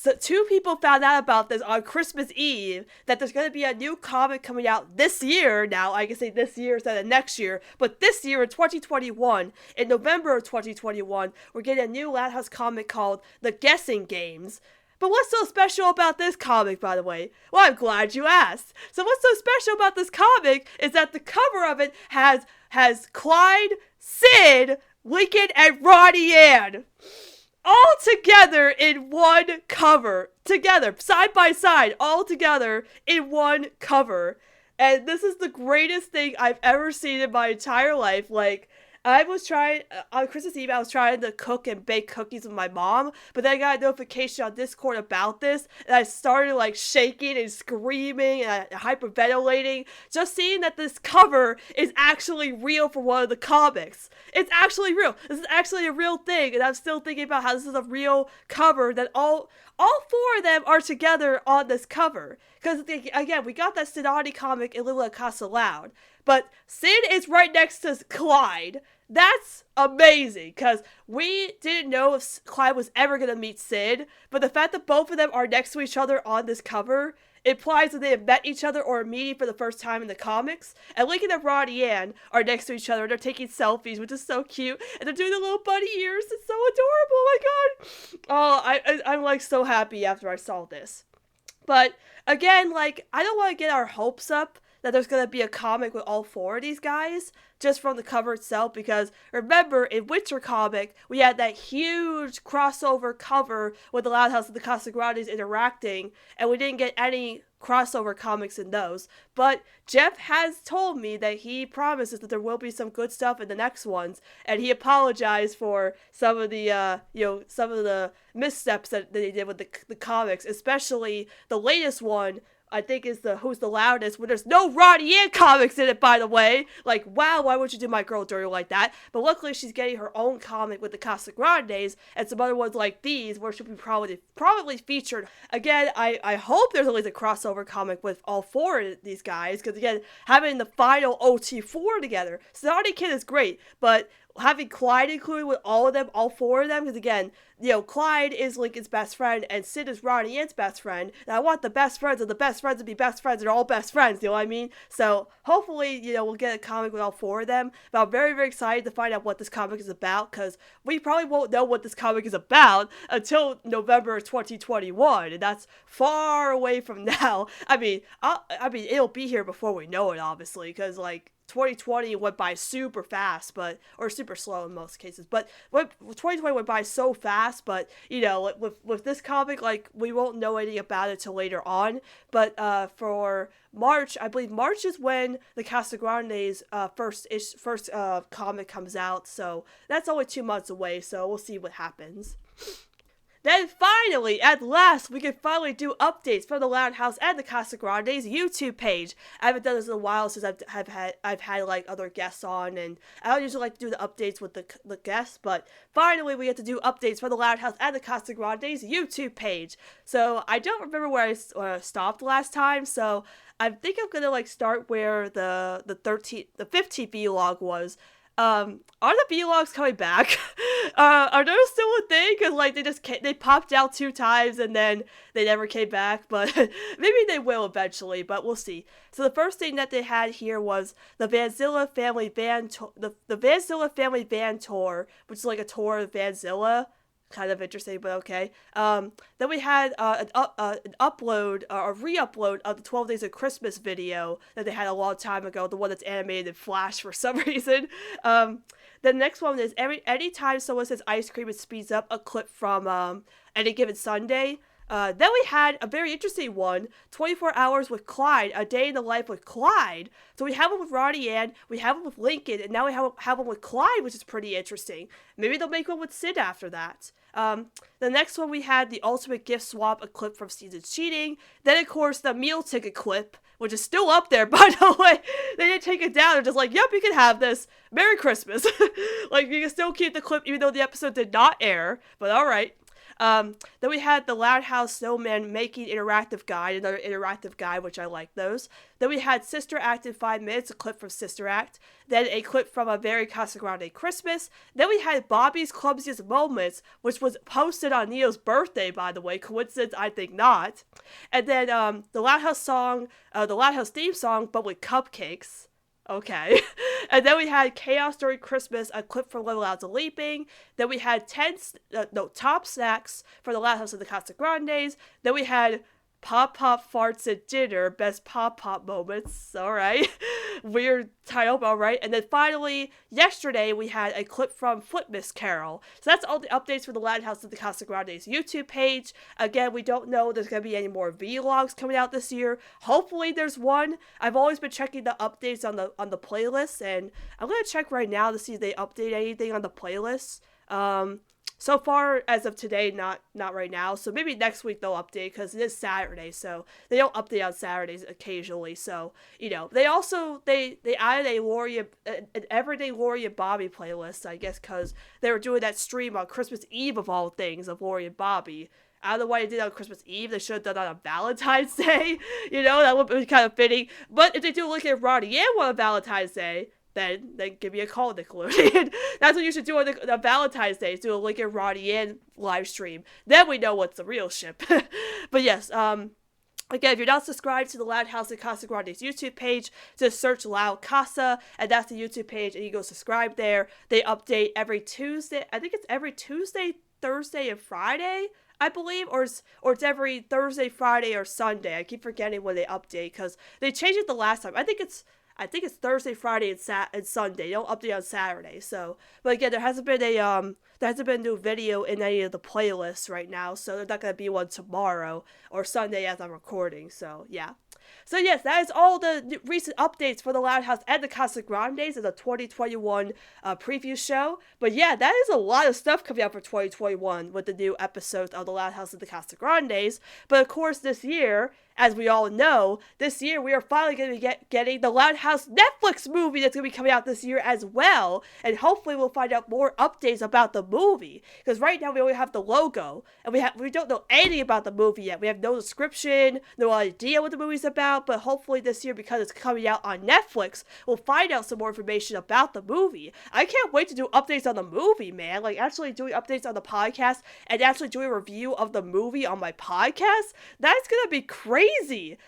Speaker 1: 2 people found out about this on Christmas Eve, that there's going to be a new comic coming out this year. Now, I can say this year instead of next year, but this year in 2021, in November of 2021, we're getting a new Lighthouse comic called The Guessing Games. But what's so special about this comic, by the way? Well, I'm glad you asked. So what's so special about this comic is that the cover of it has Clyde, Sid, Lincoln, and Ronnie Ann all together in one cover. Together, side by side, all together in one cover. And this is the greatest thing I've ever seen in my entire life. Like, I was trying, on Christmas Eve, I was trying to cook and bake cookies with my mom, but then I got a notification on Discord about this, and I started, like, shaking and screaming and hyperventilating, just seeing that this cover is actually real for one of the comics. It's actually real. This is actually a real thing, and I'm still thinking about how this is a real cover, that all 4 of them are together on this cover. Because, again, we got that Sid comic in Little Casa Loud. But Sid is right next to Clyde. That's amazing, because we didn't know if Clyde was ever going to meet Sid, but the fact that both of them are next to each other on this cover implies that they have met each other or are meeting for the first time in the comics. And Lincoln and Ronnie Ann are next to each other, and they're taking selfies, which is so cute, and they're doing the little bunny ears. It's so adorable, oh my god. Oh, I'm like so happy after I saw this. But again, like, I don't want to get our hopes up that there's going to be a comic with all four of these guys just from the cover itself, because remember, in Winter Comic, we had that huge crossover cover with the Loud House and the Casagrandes interacting, and we didn't get any crossover comics in those. But Jeff has told me that he promises that there will be some good stuff in the next ones, and he apologized for some of the, some of the missteps that they did with the comics, especially the latest one, I think is the Who's the Loudest, where there's no Ronnie Ann comics in it, by the way. Like, wow, why would you do my girl dirty like that? But luckily she's getting her own comic with the Casagrandes and some other ones like these where she'll be probably featured. Again, I hope there's at least a crossover comic with all four of these guys, because again, having the final OT4 together, Snotty Kid is great, but having Clyde included with all of them, all four of them, because again, Clyde is Lincoln's best friend, and Sid is Ronnie Ann's best friend, and I want the best friends of the best friends to be best friends, and they're all best friends, you know what I mean? So, hopefully, we'll get a comic with all four of them, but I'm very, very excited to find out what this comic is about, because we probably won't know what this comic is about until November 2021, and that's far away from now. I mean, it'll be here before we know it, obviously, because, 2020 went by super fast, or super slow in most cases, but 2020 went by so fast, but, with this comic, we won't know anything about it till later on, but, for March, I believe March is when the Casagrandes, first comic comes out, so that's only 2 months away, so we'll see what happens. Then finally, at last, we can finally do updates for the Loud House and the Casagrandes YouTube page. I haven't done this in a while since I've had other guests on, and I don't usually like to do the updates with the guests, but finally we get to do updates for the Loud House and the Casagrandes YouTube page. So I don't remember where I stopped last time, so I think I'm gonna start where the 15th vlog was. Are the vlogs coming back? Are those still a thing? Because, they popped out 2 times and then they never came back, but maybe they will eventually, but we'll see. So the first thing that they had here was the Vanzilla Family Van Tour, the Vanzilla Family Van Tour, which is like a tour of Vanzilla. Kind of interesting, but okay. Then we had an upload, or a re-upload of the 12 Days of Christmas video that they had a long time ago, the one that's animated in Flash for some reason. The next one is anytime someone says ice cream, it speeds up, a clip from Any Given Sunday. Then we had a very interesting one, 24 Hours with Clyde, A Day in the Life with Clyde. So we have one with Ronnie Ann, we have one with Lincoln, and now we have one with Clyde, which is pretty interesting. Maybe they'll make one with Sid after that. The next one we had the Ultimate Gift Swap, a clip from Season's Cheating. Then, of course, the meal ticket clip, which is still up there, by the way. They didn't take it down. They're just like, yep, you can have this. Merry Christmas. You can still keep the clip even though the episode did not air, but alright. Then we had the Loud House Snowman Making Interactive Guide, another interactive guide, which I like those. Then we had Sister Act in 5 minutes, a clip from Sister Act. Then a clip from A Very Casagrande Christmas. Then we had Bobby's Clumsiest Moments, which was posted on Neo's birthday, by the way. Coincidence? I think not. And then the Loud House song, the Loud House theme song, but with cupcakes. Okay. And then we had Chaos During Christmas, a clip from Little Loud to Leaping. Then we had top snacks for the Loud House of the Casagrandes. Then we had Pop Pop Farts at Dinner, best Pop Pop moments. Alright. Weird title, but alright. And then finally, yesterday, we had a clip from Flip Miss Carol. So that's all the updates for the Loud House of the Casagrandes YouTube page. Again, we don't know if there's going to be any more vlogs coming out this year. Hopefully there's one. I've always been checking the updates on the playlist, and I'm going to check right now to see if they update anything on the playlist. So far, as of today, not right now. So maybe next week they'll update, because it is Saturday, so they don't update on Saturdays occasionally. So, they added an Everyday Lori and Bobby playlist, I guess, because they were doing that stream on Christmas Eve, of all things, of Lori and Bobby. I don't know why they did it on Christmas Eve. They should have done it on Valentine's Day. That would be kind of fitting. But if they do look at Ronnie Ann on Valentine's Day, then give me a call, Nickelodeon. That's what you should do on the Valentine's Day, do a Link and Ronnie in live stream. Then we know what's the real ship. But yes, again, if you're not subscribed to the Loud House and Casagrandes YouTube page, just search Loud Casa, and that's the YouTube page, and you go subscribe there. They update every Tuesday. I think it's every Tuesday, Thursday, and Friday, I believe, or it's every Thursday, Friday, or Sunday. I keep forgetting when they update, because they changed it the last time. I think it's Thursday, Friday, and Sunday. They don't update on Saturday. So, but again, there hasn't been a new video in any of the playlists right now. So there's not gonna be one tomorrow or Sunday as I'm recording. So yeah. So yes, that is all the recent updates for the Loud House and the Casagrandes in the 2021 preview show. But yeah, that is a lot of stuff coming out for 2021 with the new episodes of the Loud House and the Casagrandes. But of course, this year, as we all know, this year we are finally going to be getting the Loud House Netflix movie that's going to be coming out this year as well. And hopefully we'll find out more updates about the movie. Because right now we only have the logo. And we don't know anything about the movie yet. We have no description, no idea what the movie's about. But hopefully this year, because it's coming out on Netflix, we'll find out some more information about the movie. I can't wait to do updates on the movie, man. Like actually doing updates on the podcast and actually doing a review of the movie on my podcast. That's going to be crazy.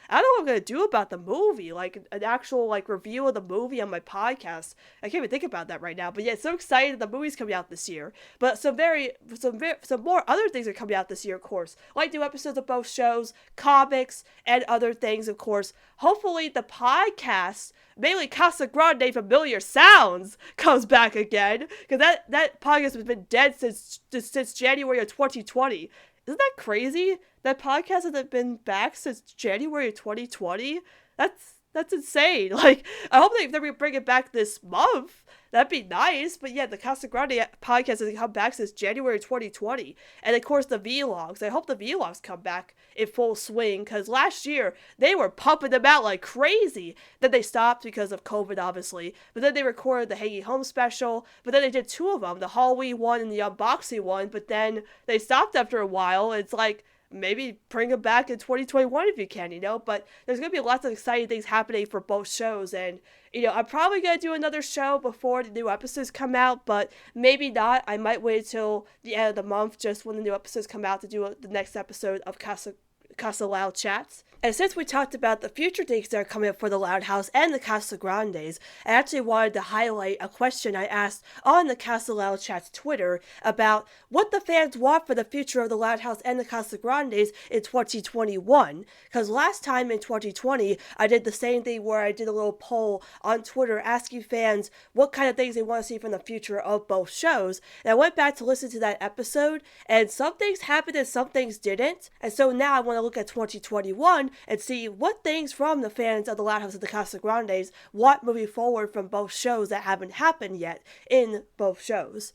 Speaker 1: I don't know what I'm gonna do about the movie, like an actual like review of the movie on my podcast. I can't even think about that right now. But yeah, so excited the movie's coming out this year. But some more other things are coming out this year, of course, like new episodes of both shows, comics, and other things, of course. Hopefully the podcast, mainly Casagrande Familiar Sounds, comes back again, because that podcast has been dead since January of 2020. Isn't that crazy? That podcast hasn't been back since January of 2020? That's insane. Like, I hope they bring it back this month. That'd be nice. But yeah, the Casagrande podcast hasn't come back since January 2020. And of course, the vlogs. I hope the vlogs come back in full swing, because last year, they were pumping them out like crazy. Then they stopped because of COVID, obviously. But then they recorded the Hangin Home special. But then they did two of them, the Halloween one and the unboxing one. But then they stopped after a while. It's like, maybe bring them back in 2021 if you can, but there's going to be lots of exciting things happening for both shows. And, I'm probably going to do another show before the new episodes come out, but maybe not. I might wait till the end of the month, just when the new episodes come out, to do the next episode of Casa Loud Chats. And since we talked about the future things that are coming up for the Loud House and the Casagrandes, I actually wanted to highlight a question I asked on the Casa Loud Chats Twitter about what the fans want for the future of the Loud House and the Casagrandes in 2021. Because last time in 2020, I did the same thing where I did a little poll on Twitter asking fans what kind of things they want to see from the future of both shows. And I went back to listen to that episode, and some things happened and some things didn't. And so now I want to look at 2021 and see what things from the fans of the Loud House and the Casagrandes want moving forward from both shows that haven't happened yet in both shows.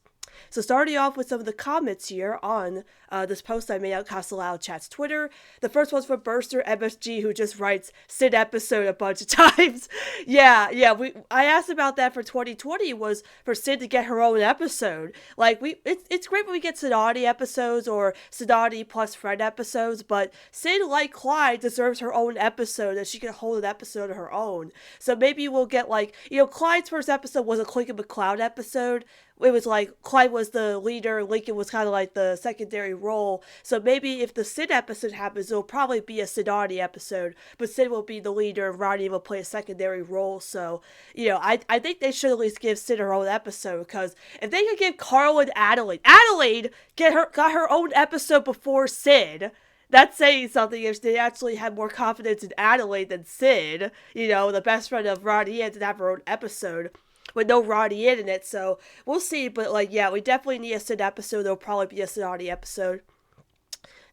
Speaker 1: So starting off with some of the comments here on this post I made on Casa Loud Chat's Twitter. The first one's from Burster MSG, who just writes Sid episode a bunch of times. I asked about that for 2020, was for Sid to get her own episode. Like, it's great when we get Sidati episodes or Sidati plus Fred episodes, but Sid, like Clyde, deserves her own episode, and she can hold an episode of her own. So maybe we'll get Clyde's first episode was a Clink and McCloud episode. It was like Clyde was the leader, Lincoln was kind of like the secondary role. So maybe if the Sid episode happens, it'll probably be a Sidati episode, but Sid will be the leader and Ronnie will play a secondary role. So, I think they should at least give Sid her own episode, because if they could give Carl and Adelaide got her own episode before Sid. That's saying something if they actually had more confidence in Adelaide than Sid, the best friend of Ronnie Ann, to have her own episode with no Ronnie in it. So we'll see. But we definitely need a Sid episode. There'll probably be a Sidati episode.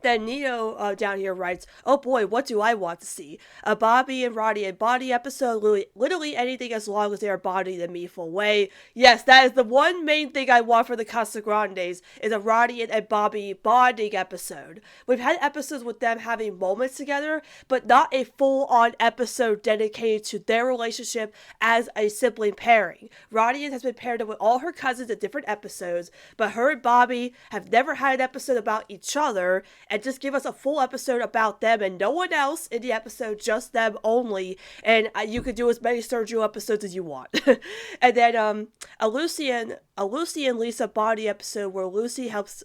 Speaker 1: Then Nino down here writes, oh boy, what do I want to see? A Bobby and Roddy and Bonnie episode, literally anything as long as they are bonding in a meaningful way. Yes, that is the one main thing I want for the Casagrandes, is a Roddy and Bobby bonding episode. We've had episodes with them having moments together, but not a full-on episode dedicated to their relationship as a sibling pairing. Roddy has been paired up with all her cousins in different episodes, but her and Bobby have never had an episode about each other, and just give us a full episode about them and no one else in the episode, just them only. And you could do as many Sergio episodes as you want. And then a Lucy and Lisa Bonnie episode where Lucy helps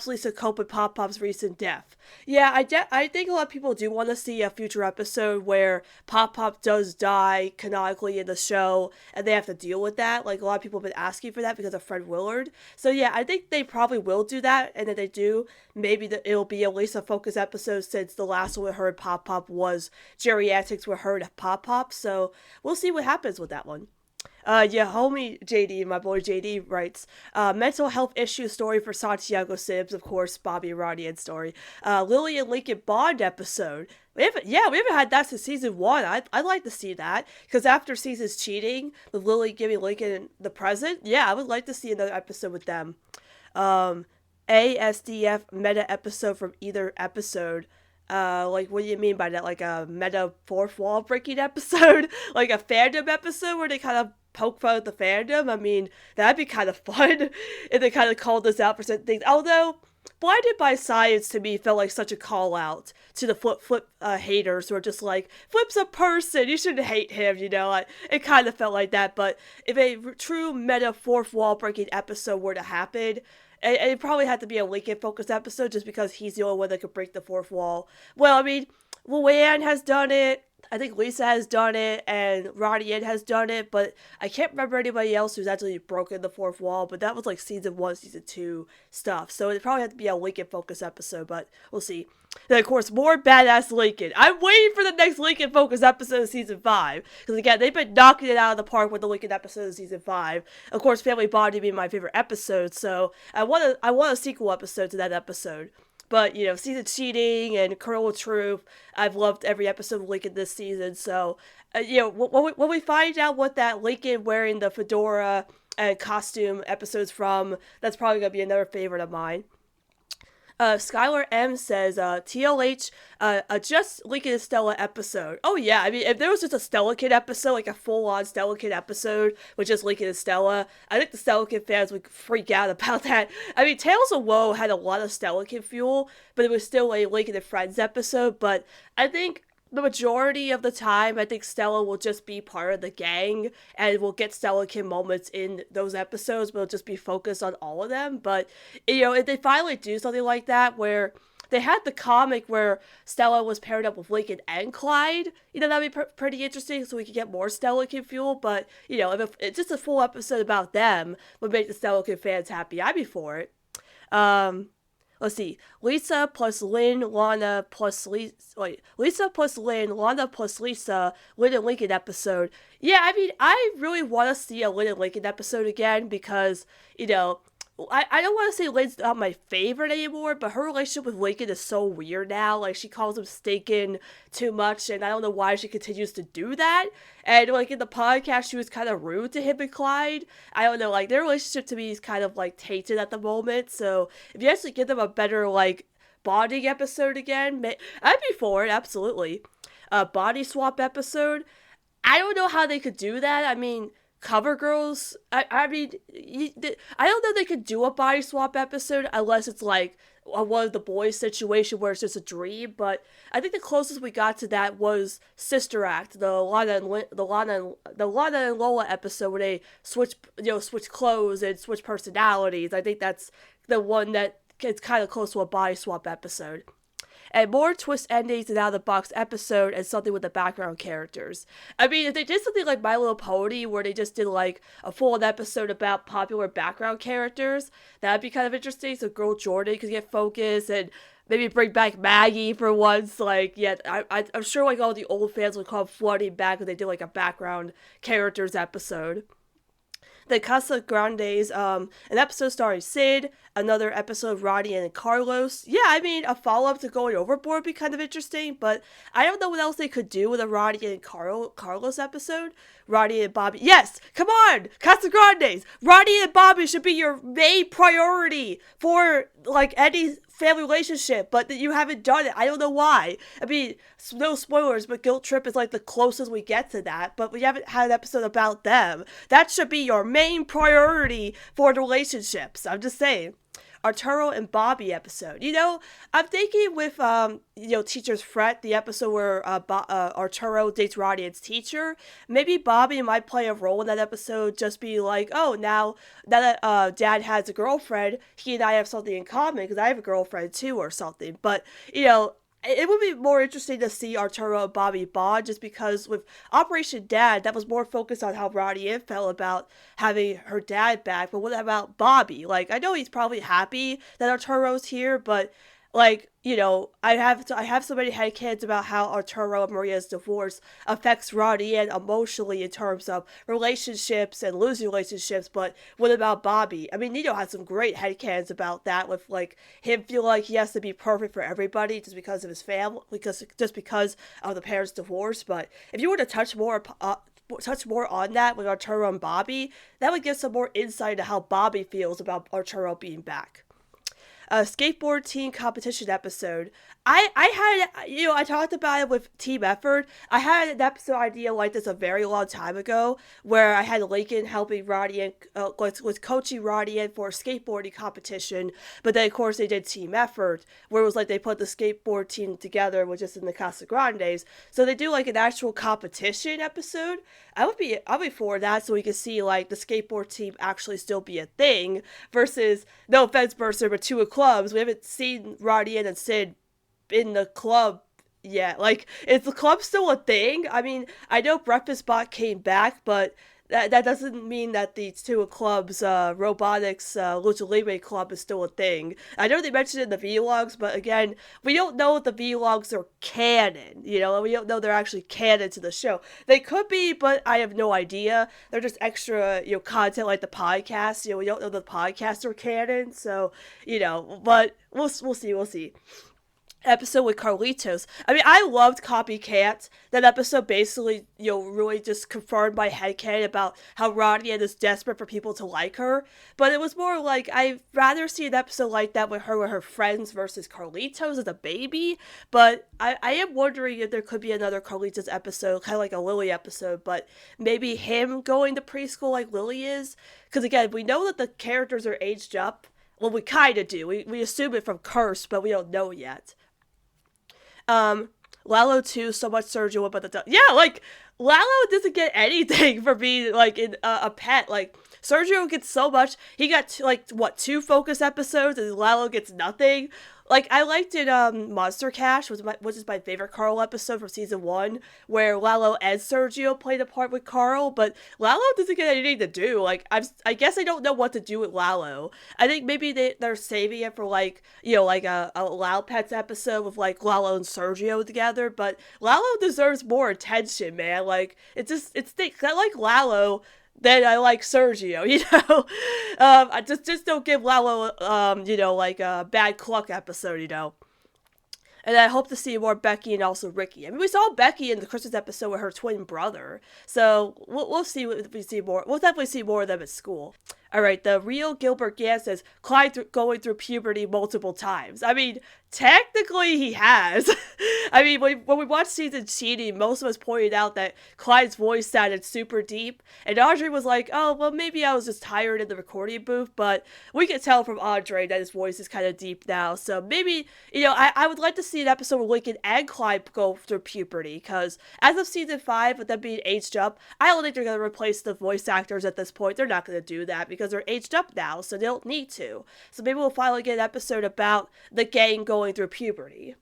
Speaker 1: Lisa cope with Pop Pop's recent death. Yeah, I think a lot of people do want to see a future episode where Pop Pop does die canonically in the show, and they have to deal with that. Like, a lot of people have been asking for that because of Fred Willard. So yeah, I think they probably will do that, and if they do, maybe it'll be at least a focus episode, since the last one we heard Pop Pop was geriatrics we heard Pop Pop. So we'll see what happens with that one. Yeah, homie JD, my boy JD writes, mental health issue story for Santiago Sims, of course, Bobby and Ronnie and story. Lily and Lincoln Bond episode. We haven't had that since season 1. I'd like to see that, because after season's cheating, with Lily giving Lincoln the present, yeah, I would like to see another episode with them. ASDF meta episode from either episode. Like, what do you mean by that? Like a meta fourth wall breaking episode? Like a fandom episode where they kind of poke fun at the fandom? I mean, that'd be kind of fun if they kind of called us out for certain things. Although, Blinded by Science to me felt like such a call out to the Flip haters who are just like, Flip's a person, you shouldn't hate him, you know? It kind of felt like that, but if a true meta fourth wall breaking episode were to happen, it probably had to be a Lincoln-focused episode, just because he's the only one that could break the fourth wall. Well, I mean, Luann has done it, I think Lisa has done it, and Ronnie has done it, but I can't remember anybody else who's actually broken the fourth wall, but that was like season 1, season 2 stuff, so it probably had to be a Lincoln-focused episode, but we'll see. Then, of course, more badass Lincoln. I'm waiting for the next Lincoln-focused episode of season 5, because again, they've been knocking it out of the park with the Lincoln episode of season 5. Of course, Family Bonding being my favorite episode, so I want a sequel episode to that episode. But, you know, Season Cheating and Kernel of Truth, I've loved every episode of Lincoln this season. So, you know, when we find out what that Lincoln wearing the fedora and costume episode's from, that's probably going to be another favorite of mine. Skylar M says, TLH, just Lincoln and Stella episode. Oh yeah, I mean, if there was just a Stella Kid episode, like a full-on Stella Kid episode with just Lincoln and Stella, I think the Stella Kid fans would freak out about that. I mean, Tales of Woe had a lot of Stella Kid fuel, but it was still a Lincoln and Friends episode, but I think the majority of the time, I think Stella will just be part of the gang, and we'll get Stella Kid moments in those episodes, but it'll just be focused on all of them. But, you know, if they finally do something like that, where they had the comic where Stella was paired up with Lincoln and Clyde, you know, that'd be pretty interesting, so we could get more Stella Kid fuel. But, you know, if it's just a full episode about them would make the Stella Kid fans happy, I'd be for it. Let's see. Lisa plus Lynn, Lana plus Lisa. Wait, Lisa plus Lynn, Lana plus Lisa, Lynn and Lincoln episode. Yeah, I mean, I really want to see a Lynn and Lincoln episode again, because, you know, I don't want to say Lynn's not my favorite anymore, but her relationship with Lincoln is so weird now. Like, she calls him stinking too much, and I don't know why she continues to do that. And, like, in the podcast, she was kind of rude to him and Clyde. I don't know, like, their relationship to me is kind of, like, tainted at the moment. So, if you actually give them a better, like, bonding episode again, I'd be for it, absolutely. Body swap episode, I don't know how they could do that. I mean, Cover Girls, I mean, I don't know they could do a body swap episode unless it's like a one of the boys situation where it's just a dream, but I think the closest we got to that was Sister Act, the Lana and Lola episode where they switch clothes and switch personalities. I think that's the one that gets kind of close to a body swap episode. And more twist endings and out-of-the-box episode and something with the background characters. I mean, if they did something like My Little Pony, where they just did, like, a full episode about popular background characters, that'd be kind of interesting, so Girl Jordan could get focused, and maybe bring back Maggie for once. Like, yeah, I'm sure, like, all the old fans would come flooding back when they did, like, a background characters episode. The Casagrandes, an episode starring Sid, another episode of Ronnie and Carlos. Yeah, I mean, a follow-up to Going Overboard would be kind of interesting, but I don't know what else they could do with a Ronnie and Carlos episode. Ronnie and Bobby. Yes, come on, Casagrandes. Ronnie and Bobby should be your main priority for, like, any family relationship, but that you haven't done it. I don't know why. I mean, no spoilers, but Guilt Trip is like the closest we get to that, but we haven't had an episode about them. That should be your main priority for the relationships. I'm just saying. Arturo and Bobby episode. I'm thinking with Teacher's Fret, the episode where Arturo dates Rodian's teacher. Maybe Bobby might play a role in that episode. Just be like, oh, now that Dad has a girlfriend, he and I have something in common because I have a girlfriend too, or something. But it would be more interesting to see Arturo and Bobby bond, just because with Operation Dad, that was more focused on how Rodian felt about having her dad back. But what about Bobby? Like, I know he's probably happy that Arturo's here, but like, I have so many headcanons about how Arturo and Maria's divorce affects Rodian emotionally in terms of relationships and losing relationships, but what about Bobby? I mean, Nino has some great headcanons about that, with like him feel like he has to be perfect for everybody just because of his family, just because of the parents' divorce. But if you were to touch more on that with Arturo and Bobby, that would give some more insight into how Bobby feels about Arturo being back. Skateboard team competition episode. I had, I talked about it with team effort. I had an episode idea like this a very long time ago, where I had Lincoln helping Rodian, was coaching Rodian for a skateboarding competition, but then of course they did team effort, where it was like they put the skateboard team together, which is in the Casagrandes, so they do like an actual competition episode. I'll be for that, so we can see like the skateboard team actually still be a thing, versus, no offense, Mercer, but two of clubs. We haven't seen Rodian and Sid in the club yet. Like, is the club still a thing? I mean, I know Breakfast Bot came back, but that doesn't mean that the two clubs, Robotics, Lucha Libre Club is still a thing. I know they mentioned it in the vlogs, but again, we don't know if the vlogs are canon, we don't know they're actually canon to the show. They could be, but I have no idea. They're just extra, content like the podcast. We don't know the podcasts are canon, so, but we'll see. Episode with Carlitos. I mean, I loved Copycat. That episode basically, really just confirmed my headcanon about how Rodian is desperate for people to like her. But it was more like, I'd rather see an episode like that with her friends versus Carlitos as a baby. But I am wondering if there could be another Carlitos episode, kind of like a Lily episode, but maybe him going to preschool like Lily is. Because again, we know that the characters are aged up. Well, we kind of do. We assume it from Curse, but we don't know yet. Lalo too, so much Sergio, but like, Lalo doesn't get anything for being, like, in a pet. Like, Sergio gets so much. He got, two focus episodes, and Lalo gets nothing. Like, I liked it, Monster Cash, which is my favorite Carl episode from season 1, where Lalo and Sergio played a part with Carl, but Lalo doesn't get anything to do. Like, I guess I don't know what to do with Lalo. I think maybe they're saving it for, like, a Lalo Pets episode with, like, Lalo and Sergio together, but Lalo deserves more attention, man. Like, it's I like Lalo, then I like Sergio, I just don't give Lalo, like a bad cluck episode, And I hope to see more Becky and also Ricky. I mean, we saw Becky in the Christmas episode with her twin brother, so we'll see if we see more. We'll definitely see more of them at school. All right, the real Gilbert Gann says Clyde going through puberty multiple times. I mean, technically he has. I mean, when we watched season Cheating, most of us pointed out that Clyde's voice sounded super deep, and Audrey was like, oh, well, maybe I was just tired in the recording booth, but we can tell from Audrey that his voice is kind of deep now, so maybe, I would like to see an episode where Lincoln and Clyde go through puberty, because as of season 5, with them being aged up, I don't think they're going to replace the voice actors at this point. They're not going to do that, because they're aged up now, so they don't need to. So maybe we'll finally get an episode about the gang going through puberty.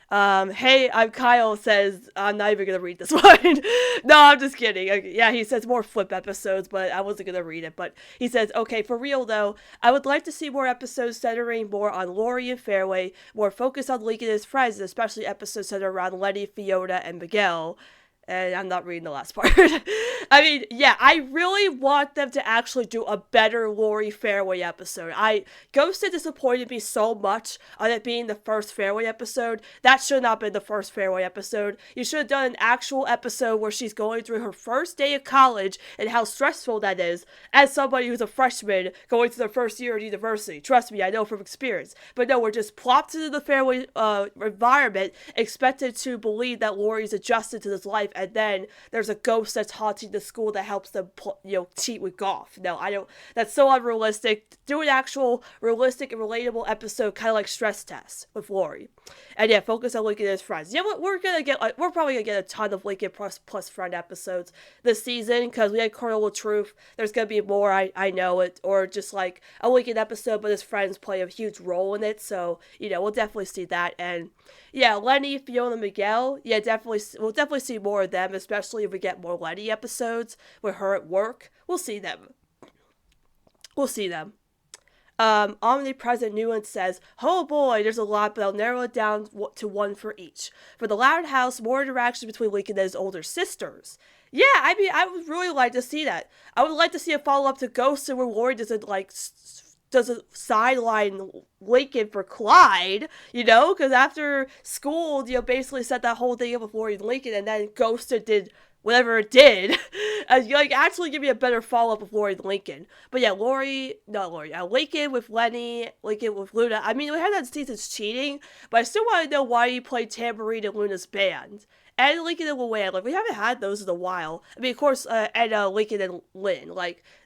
Speaker 1: Hey, I'm Kyle says, I'm not even gonna read this one. No, I'm just kidding. Okay, yeah, he says more flip episodes, but I wasn't gonna read it. But he says, okay, for real though, I would like to see more episodes centering more on Lori and Fairway, more focus on Lincoln and his friends, especially episodes centered around Lenny, Fiona, and Miguel. And I'm not reading the last part. I mean, yeah, I really want them to actually do a better Lori Fairway episode. Ghosted disappointed me so much on it being the first Fairway episode. That should not have been the first Fairway episode. You should have done an actual episode where she's going through her first day of college and how stressful that is as somebody who's a freshman going to their first year at university. Trust me, I know from experience. But no, we're just plopped into the Fairway environment, expected to believe that Lori's adjusted to this life and then there's a ghost that's haunting the school that helps them, cheat with golf. No, I don't. That's so unrealistic. Do an actual realistic and relatable episode, kind of like Stress Test with Lori, and yeah, focus on Lincoln and his friends. Yeah, we're probably gonna get a ton of Lincoln plus friend episodes this season because we had Colonel of Truth. There's gonna be more. I know it, or just like a Lincoln episode, but his friends play a huge role in it. So we'll definitely see that. And yeah, Lenny, Fiona, Miguel. Yeah, we'll definitely see more of them, especially if we get more Lenny episodes with her at work. We'll see them. Omnipresent Nuance says, "Oh boy, there's a lot, but I'll narrow it down to one for each. For the Loud House, more interactions between Lincoln and his older sisters." Yeah, I mean, I would really like to see that. I would like to see a follow-up to Ghost where Lori doesn't, doesn't sideline Lincoln for Clyde, because after school, basically set that whole thing up with Lori and Lincoln, and then Ghost did whatever it did, actually give me a better follow-up with Lori and Lincoln. But yeah, Lincoln with Lenny, Lincoln with Luna. I mean, we had that season's cheating, but I still want to know why he played tambourine in Luna's band. And Lincoln and Luann, we haven't had those in a while. I mean, of course, and Lincoln and Lynn,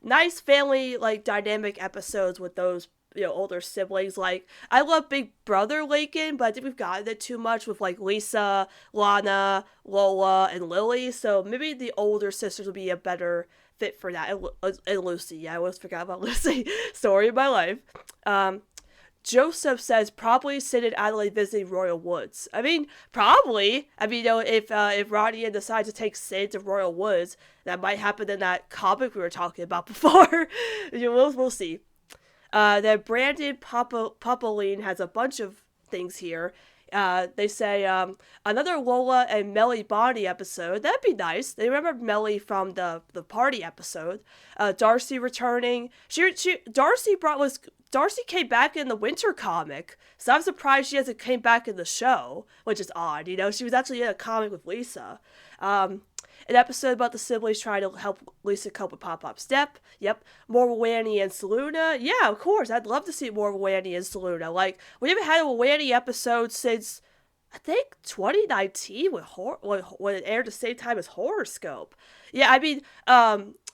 Speaker 1: nice family, dynamic episodes with those, older siblings. I love Big Brother Lincoln, but I think we've gotten it too much with, Lisa, Lana, Lola, and Lily. So maybe the older sisters would be a better fit for that. And Lucy. Yeah, I always forgot about Lucy. Story of my life. Joseph says probably Sid and Adelaide visiting Royal Woods. I mean, probably. I mean, if Ronnie decides to take Sid to Royal Woods, that might happen in that comic we were talking about before. We'll see. Then Brandon Papaline has a bunch of things here. They say another Lola and Melly Bonnie episode. That'd be nice. They remember Melly from the party episode. Darcy returning. Darcy came back in the winter comic, so I'm surprised she hasn't came back in the show, which is odd. She was actually in a comic with Lisa. An episode about the siblings trying to help Lisa cope with Pop-Pop Step. Yep. More Wanny and Seluna. Yeah, of course. I'd love to see more Wanny and Seluna. We haven't had a Wanny episode since, I think, 2019 when it aired the same time as Horoscope. Yeah, I mean,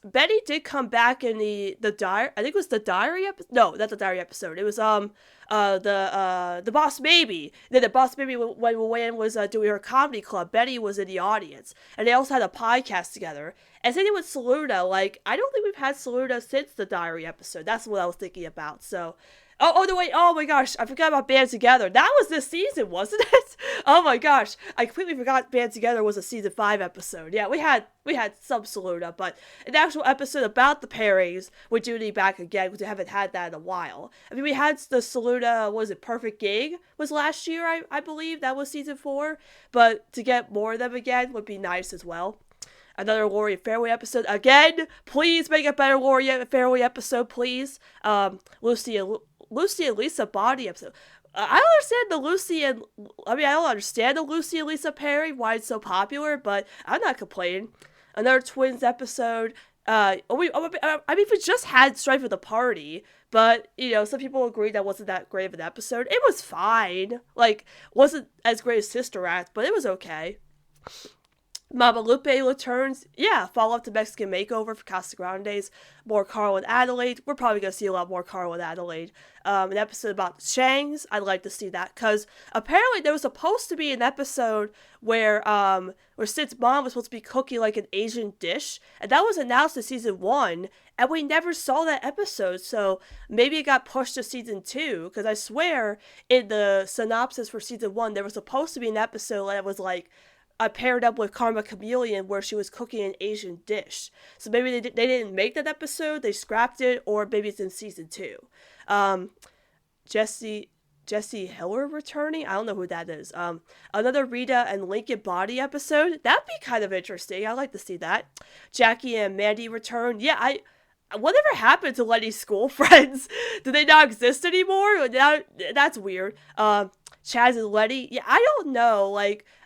Speaker 1: Betty did come back in the diary. I think it was the diary episode. No, not the diary episode. It was the Boss Baby. Then the Boss Baby, when Luann was doing her comedy club, Betty was in the audience, and they also had a podcast together. And same thing with Seluna. I don't think we've had Seluna since the diary episode. That's what I was thinking about. So. Oh, no, wait, oh my gosh, I forgot about Band Together. That was this season, wasn't it? Oh my gosh, I completely forgot Band Together was a season 5 episode. Yeah, we had some Seluna, but an actual episode about the pairings, we do need back again, because we haven't had that in a while. I mean, we had the Seluna, Perfect Gig, was last year, I believe, that was season 4, but to get more of them again would be nice as well. Another Lori and Fairway episode. Again, please make a better Lori and Fairway episode, please. Lucy and Lisa body episode. I don't understand the Lucy and Lisa pairing, why it's so popular, but I'm not complaining. Another twins episode. I mean, we just had Strife at the Party, but, some people agreed that wasn't that great of an episode. It was fine. Wasn't as great as Sister Act, but it was okay. Mama Lupe returns. Yeah, follow-up to Mexican Makeover for Casagrandes. More Carl and Adelaide. We're probably going to see a lot more Carl and Adelaide. An episode about Shangs. I'd like to see that, because apparently there was supposed to be an episode where Sid's mom was supposed to be cooking an Asian dish, and that was announced in season 1, and we never saw that episode, so maybe it got pushed to season 2, because I swear in the synopsis for season 1, there was supposed to be an episode that was I paired up with Karma Chameleon where she was cooking an Asian dish. So maybe they didn't make that episode, they scrapped it, or maybe it's in season 2. Jesse Hiller returning? I don't know who that is. Another Rita and Lincoln Body episode? That'd be kind of interesting. I'd like to see that. Jackie and Mandy return. Yeah, whatever happened to Lenny's school friends? Do they not exist anymore? That's weird. Chaz and Lenny? Yeah, I don't know.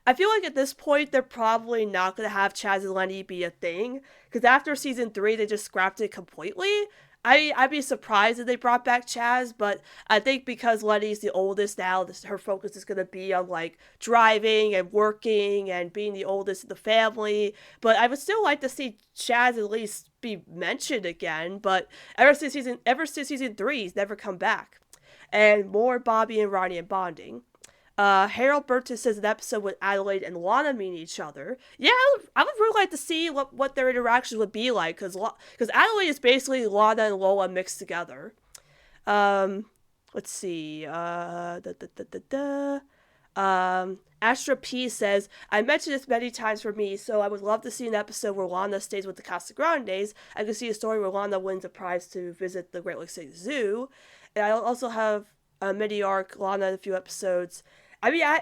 Speaker 1: I feel at this point, they're probably not going to have Chaz and Lenny be a thing. Because after season 3, they just scrapped it completely. I'd be surprised if they brought back Chaz, but I think because Letty's the oldest now, her focus is gonna be on like driving and working and being the oldest in the family. But I would still like to see Chaz at least be mentioned again. But ever since season 3, he's never come back. And more Bobby and Ronnie and bonding. Harold Burton says an episode with Adelaide and Lana meeting each other. Yeah, I would really like to see what their interactions would be like, because Adelaide is basically Lana and Lola mixed together. Let's see. Astra P says, I mentioned this many times for me, so I would love to see an episode where Lana stays with the Casagrandes. I could see a story where Lana wins a prize to visit the Great Lakes City Zoo. And I also have a mini arc, Lana, in a few episodes. I mean, I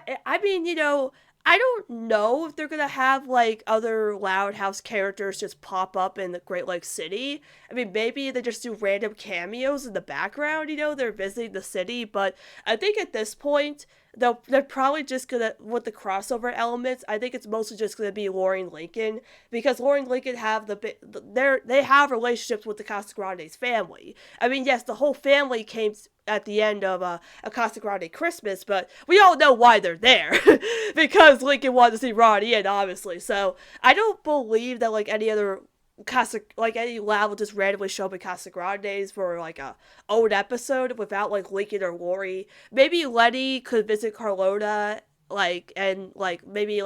Speaker 1: don't know if they're gonna have like other Loud House characters just pop up in the Great Lakes City. I mean, maybe they just do random cameos in the background. They're visiting the city, but I think at this point they're probably just gonna, with the crossover elements, I think it's mostly just gonna be Lori and Lincoln, because Lori and Lincoln have they have relationships with the Casagrandes family. I mean, yes, the whole family came at the end of a Casagrande Christmas, but we all know why they're there. Because Lincoln wanted to see Ronnie in, obviously. So I don't believe that like any other any lab will just randomly show up in Casagrandes for like a old episode without like Lincoln or Lori. Maybe Letty could visit Carlota, maybe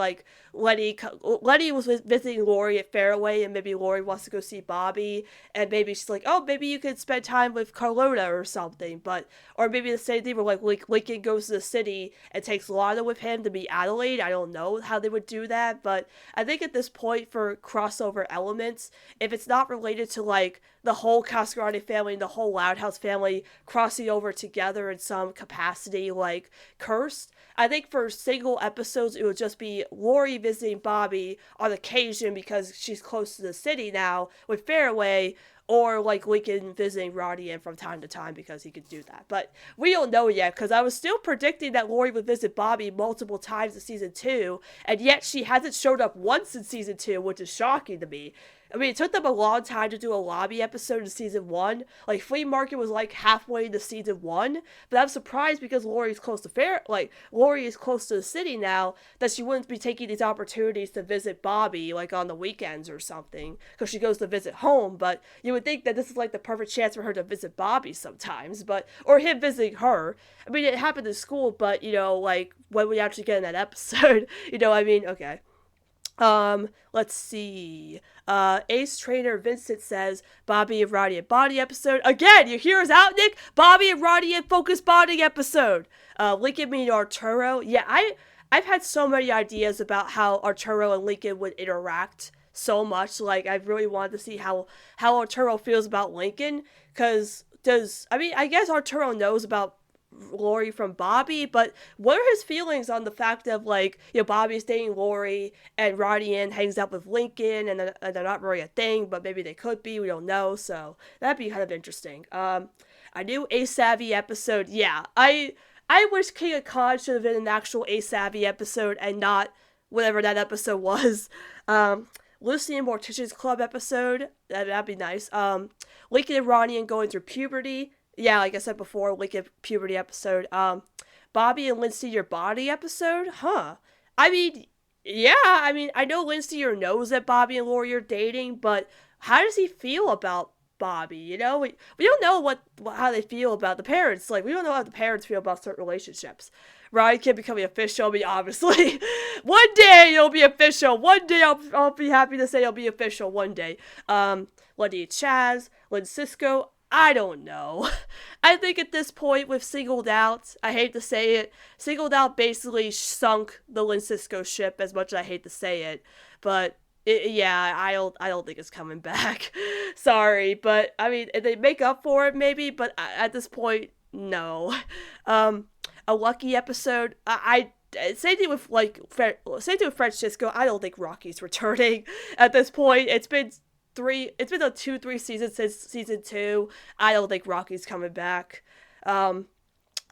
Speaker 1: Letty was visiting Lori at Fairway, and maybe Lori wants to go see Bobby, and maybe she's like, oh, maybe you could spend time with Carlota or something. Or maybe the same thing where like Lincoln goes to the city and takes Lana with him to meet Adelaide. I don't know how they would do that, but I think at this point, for crossover elements, if it's not related to like the whole Casagrande family and the whole Loud House family crossing over together in some capacity, like Cursed, I think for single episodes it would just be Lori visiting Bobby on occasion because she's close to the city now with Fairway, or like Lincoln visiting Ronnie in from time to time because he could do that. But we don't know yet, because I was still predicting that Lori would visit Bobby multiple times in season 2, and yet she hasn't showed up once in season 2, which is shocking to me. I mean, it took them a long time to do a lobby episode in season 1. Like, Flea Market was like halfway into season 1. But I'm surprised because Lori is close to Lori is close to the city now, that she wouldn't be taking these opportunities to visit Bobby, like on the weekends or something, because she goes to visit home. But you would think that this is like the perfect chance for her to visit Bobby sometimes, or him visiting her. I mean, it happened in school, but like when we actually get in that episode, okay. Let's see. Ace Trainer Vincent says, Bobby and Roddy and Bonnie episode. Again, you hear us out, Nick? Bobby and Roddy and Focus Bonding episode. Lincoln meeting Arturo. Yeah, I've had so many ideas about how Arturo and Lincoln would interact so much. Like, I really wanted to see how Arturo feels about Lincoln, because I guess Arturo knows about Lori from Bobby, but what are his feelings on the fact of like, Bobby's dating Lori and Roddy hangs out with Lincoln, and they're not really a thing, but maybe they could be, we don't know, so that'd be kind of interesting. A new A-Savvy episode. Yeah, I wish King of Con should have been an actual A-Savvy episode and not whatever that episode was. Lucy and Mortician's Club episode, that'd be nice. Lincoln and Ronnie going through puberty. Yeah, like I said before, Lincoln puberty episode. Bobby and Lindsay Your Body episode? Huh. I mean, yeah, I know Lindsay knows that Bobby and Lori are dating, but how does he feel about Bobby? We don't know how they feel about the parents. Like, we don't know how the parents feel about certain relationships. Ryan can't become official. I mean, obviously, one day it'll be official. One day I'll be happy to say it'll be official. One day. Letty and Chaz, Lynn Cisco. I don't know. I think at this point with Singled Out, I hate to say it, Singled Out basically sunk the Lynn Cisco ship, as much as I hate to say it. But I don't think it's coming back. Sorry, but I mean, if they make up for it, maybe. But at this point, no. A Lucky episode. Same thing with Francisco. I don't think Rocky's returning at this point. It's been 2-3 seasons since season 2. I don't think Rocky's coming back. Lana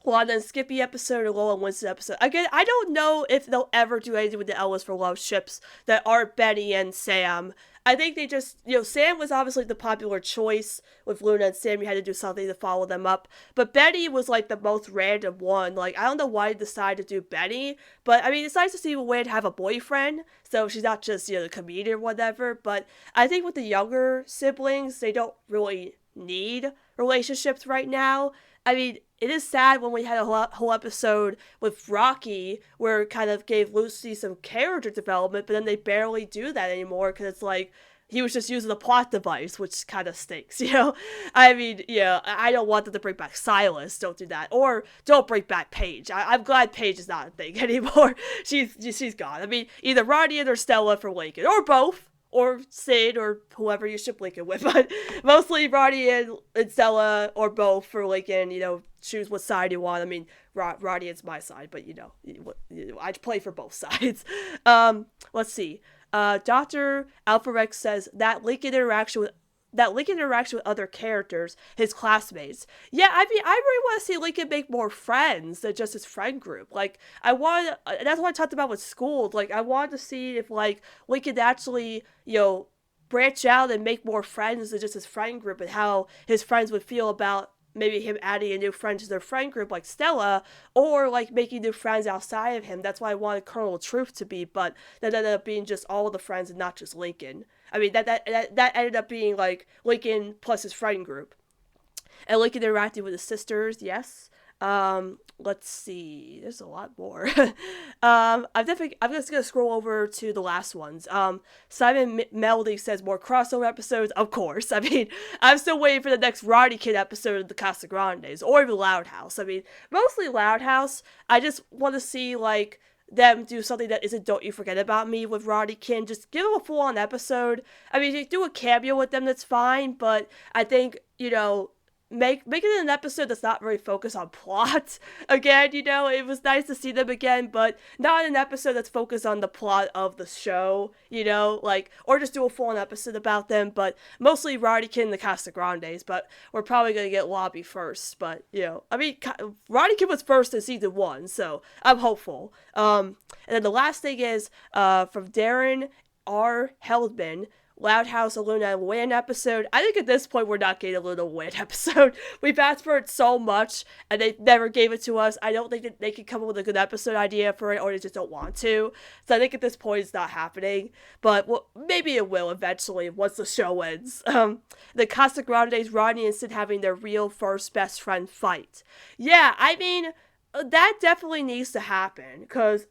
Speaker 1: and Skippy episode, or Lola and Winston episode. Again, I don't know if they'll ever do anything with the Ellis for Love ships that aren't Benny and Sam. I think they just, Sam was obviously the popular choice with Luna and Sam. You had to do something to follow them up. But Betty was like the most random one. Like, I don't know why they decided to do Betty, but I mean, it's nice to see a way to have a boyfriend. So she's not just, the comedian or whatever. But I think with the younger siblings, they don't really need relationships right now. I mean, it is sad when we had a whole episode with Rocky where it kind of gave Lucy some character development, but then they barely do that anymore because it's like he was just using a plot device, which kind of stinks. I mean, I don't want them to bring back Silas. Don't do that. Or don't bring back Paige. I'm glad Paige is not a thing anymore. She's gone. I mean, either Rodian or Stella for Lincoln, or both. Or Sid, or whoever you ship Lincoln with, but mostly Roddy and Stella, or both for Lincoln. Choose what side you want. I mean, Roddy is my side, but I play for both sides. Let's see. Dr. Alpharex says that Lincoln interaction with other characters, his classmates. Yeah, I mean, I really want to see Lincoln make more friends than just his friend group. Like, that's what I talked about with school. Like, I wanted to see if, like, Lincoln actually, branch out and make more friends than just his friend group, and how his friends would feel about maybe him adding a new friend to their friend group like Stella, or like making new friends outside of him. That's why I wanted Colonel Truth to be, but that ended up being just all the friends and not just Lincoln. I mean, that ended up being like Lincoln plus his friend group. And Lincoln interacting with his sisters, yes. Let's see. There's a lot more. I'm just gonna scroll over to the last ones. Simon Melody says more crossover episodes. Of course. I mean, I'm still waiting for the next Roddy Kid episode of the Casagrandes, or even Loud House. I mean, mostly Loud House. I just want to see like them do something that isn't Don't You Forget About Me with Roddy Kin. Just give them a full-on episode. I mean, if you do a cameo with them, that's fine, but I think, make it an episode that's not very focused on plot. Again, it was nice to see them again, but not an episode that's focused on the plot of the show, or just do a full-on episode about them, but mostly Roddy Kid and the Casagrandes, but we're probably going to get Lobby first, but, I mean, Roddy Kid was first in season 1, so I'm hopeful. And then the last thing is, from Darren R. Heldman, Loud House, a Luna and Win episode. I think at this point we're not getting a Luna and Win episode. We've asked for it so much, and they never gave it to us. I don't think that they can come up with a good episode idea for it, or they just don't want to. So I think at this point it's not happening. But maybe it will eventually once the show ends. The Casagrandes, Rodney and Sid having their real first best friend fight. Yeah, I mean, that definitely needs to happen, because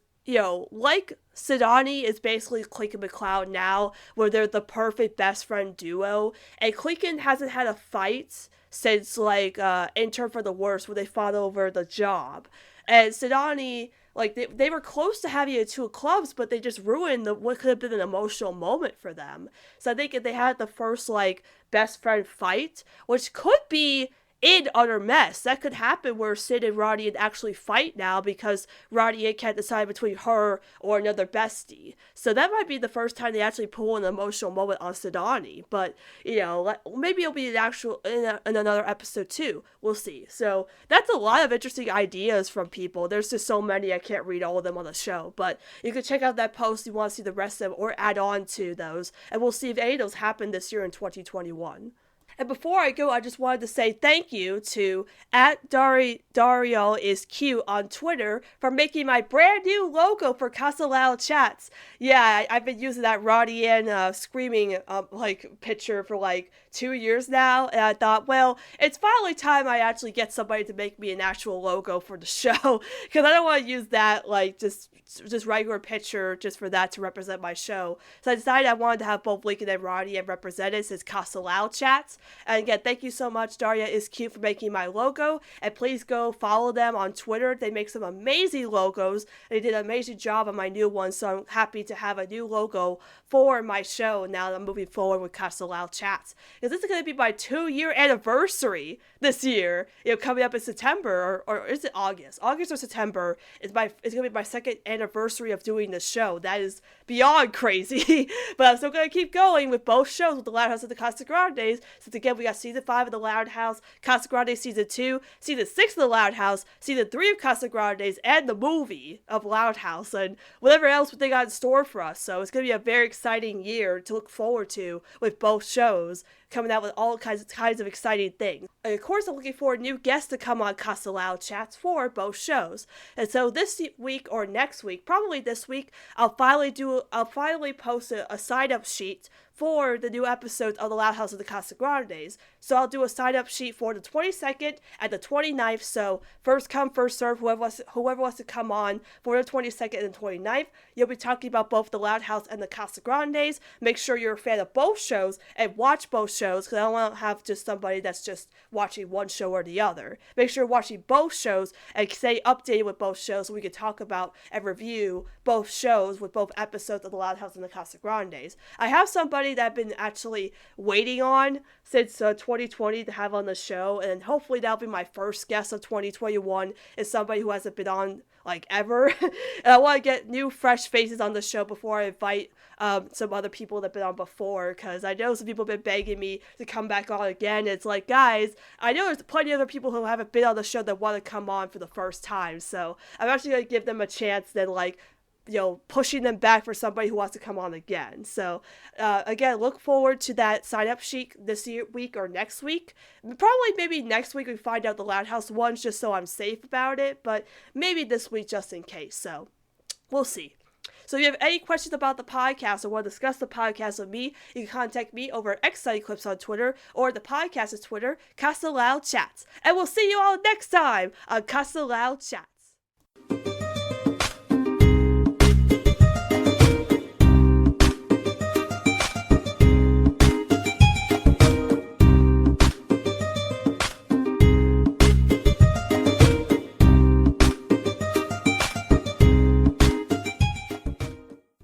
Speaker 1: like Sidani is basically Clink and McCloud now, where they're the perfect best friend duo, and Clinkin hasn't had a fight since, like, Intern for the Worst, where they fought over the job. And Sidani, like, they were close to having it 2 clubs, but they just ruined what could have been an emotional moment for them. So I think if they had the first, like, best friend fight, which could be in Utter Mess, that could happen where Sid and Roddy actually fight now because Roddy can't decide between her or another bestie. So that might be the first time they actually pull an emotional moment on Sidani. But, maybe it'll be an actual in another episode too. We'll see. So that's a lot of interesting ideas from people. There's just so many, I can't read all of them on the show. But you can check out that post if you want to see the rest of them or add on to those. And we'll see if any of those happen this year in 2021. And before I go, I just wanted to say thank you to @Dario is cute on Twitter for making my brand new logo for Casa Loud Chats. Yeah, I've been using that Roddy Ann screaming picture for 2 years now, and I thought, well, it's finally time I actually get somebody to make me an actual logo for the show, because I don't want to use that just regular picture just for that to represent my show. So I decided I wanted to have both Lincoln and Roddy Ann represented as Casa Loud Chats. And again, thank you so much, Daria is cute, for making my logo. And please go follow them on Twitter. They make some amazing logos. They did an amazing job on my new one, so I'm happy to have a new logo for my show now that I'm moving forward with Casa Loud Chats. because this is going to be my 2-year anniversary this year. Coming up in September, or is it August? August or September it's going to be my 2nd anniversary of doing the show. That is beyond crazy, but I'm still going to keep going with both shows, with the Loud House and the Casagrandes. Since again, we got season 5 of the Loud House, Casagrande season 2, season 6 of the Loud House, season 3 of Casagrandes, and the movie of Loud House, and whatever else they got in store for us. So it's going to be a very exciting year to look forward to with both shows, coming out with all kinds of exciting things. And of course, I'm looking for new guests to come on Casa Loud Chats for both shows. And so this week or next week, probably this week, I'll finally post a sign-up sheet for the new episodes of the Loud House of the Casagrandes. So I'll do a sign-up sheet for the 22nd and the 29th. So first come, first serve. Whoever wants to come on for the 22nd and the 29th. You'll be talking about both the Loud House and the Casagrandes. Make sure you're a fan of both shows and watch both shows, because I don't want to have just somebody that's just watching one show or the other. Make sure you're watching both shows and stay updated with both shows, so we can talk about and review both shows with both episodes of the Loud House and the Casagrandes. I have somebody that I've been actually waiting on since 2020 to have on the show, and hopefully that'll be my first guest of 2021, is somebody who hasn't been on like ever. And I want to get new fresh faces on the show before I invite some other people that have been on before, because I know some people have been begging me to come back on again. It's like, guys, I know there's plenty of other people who haven't been on the show that want to come on for the first time, so I'm actually going to give them a chance, then pushing them back for somebody who wants to come on again. So again, look forward to that sign-up sheet this week or next week. Probably maybe next week we find out the Loud House ones, just so I'm safe about it, but maybe this week just in case. So we'll see. So if you have any questions about the podcast or want to discuss the podcast with me, you can contact me over at Exciting Clips on Twitter, or the podcast's Twitter, Casa Loud Chats. And we'll see you all next time on Casa Loud Chats.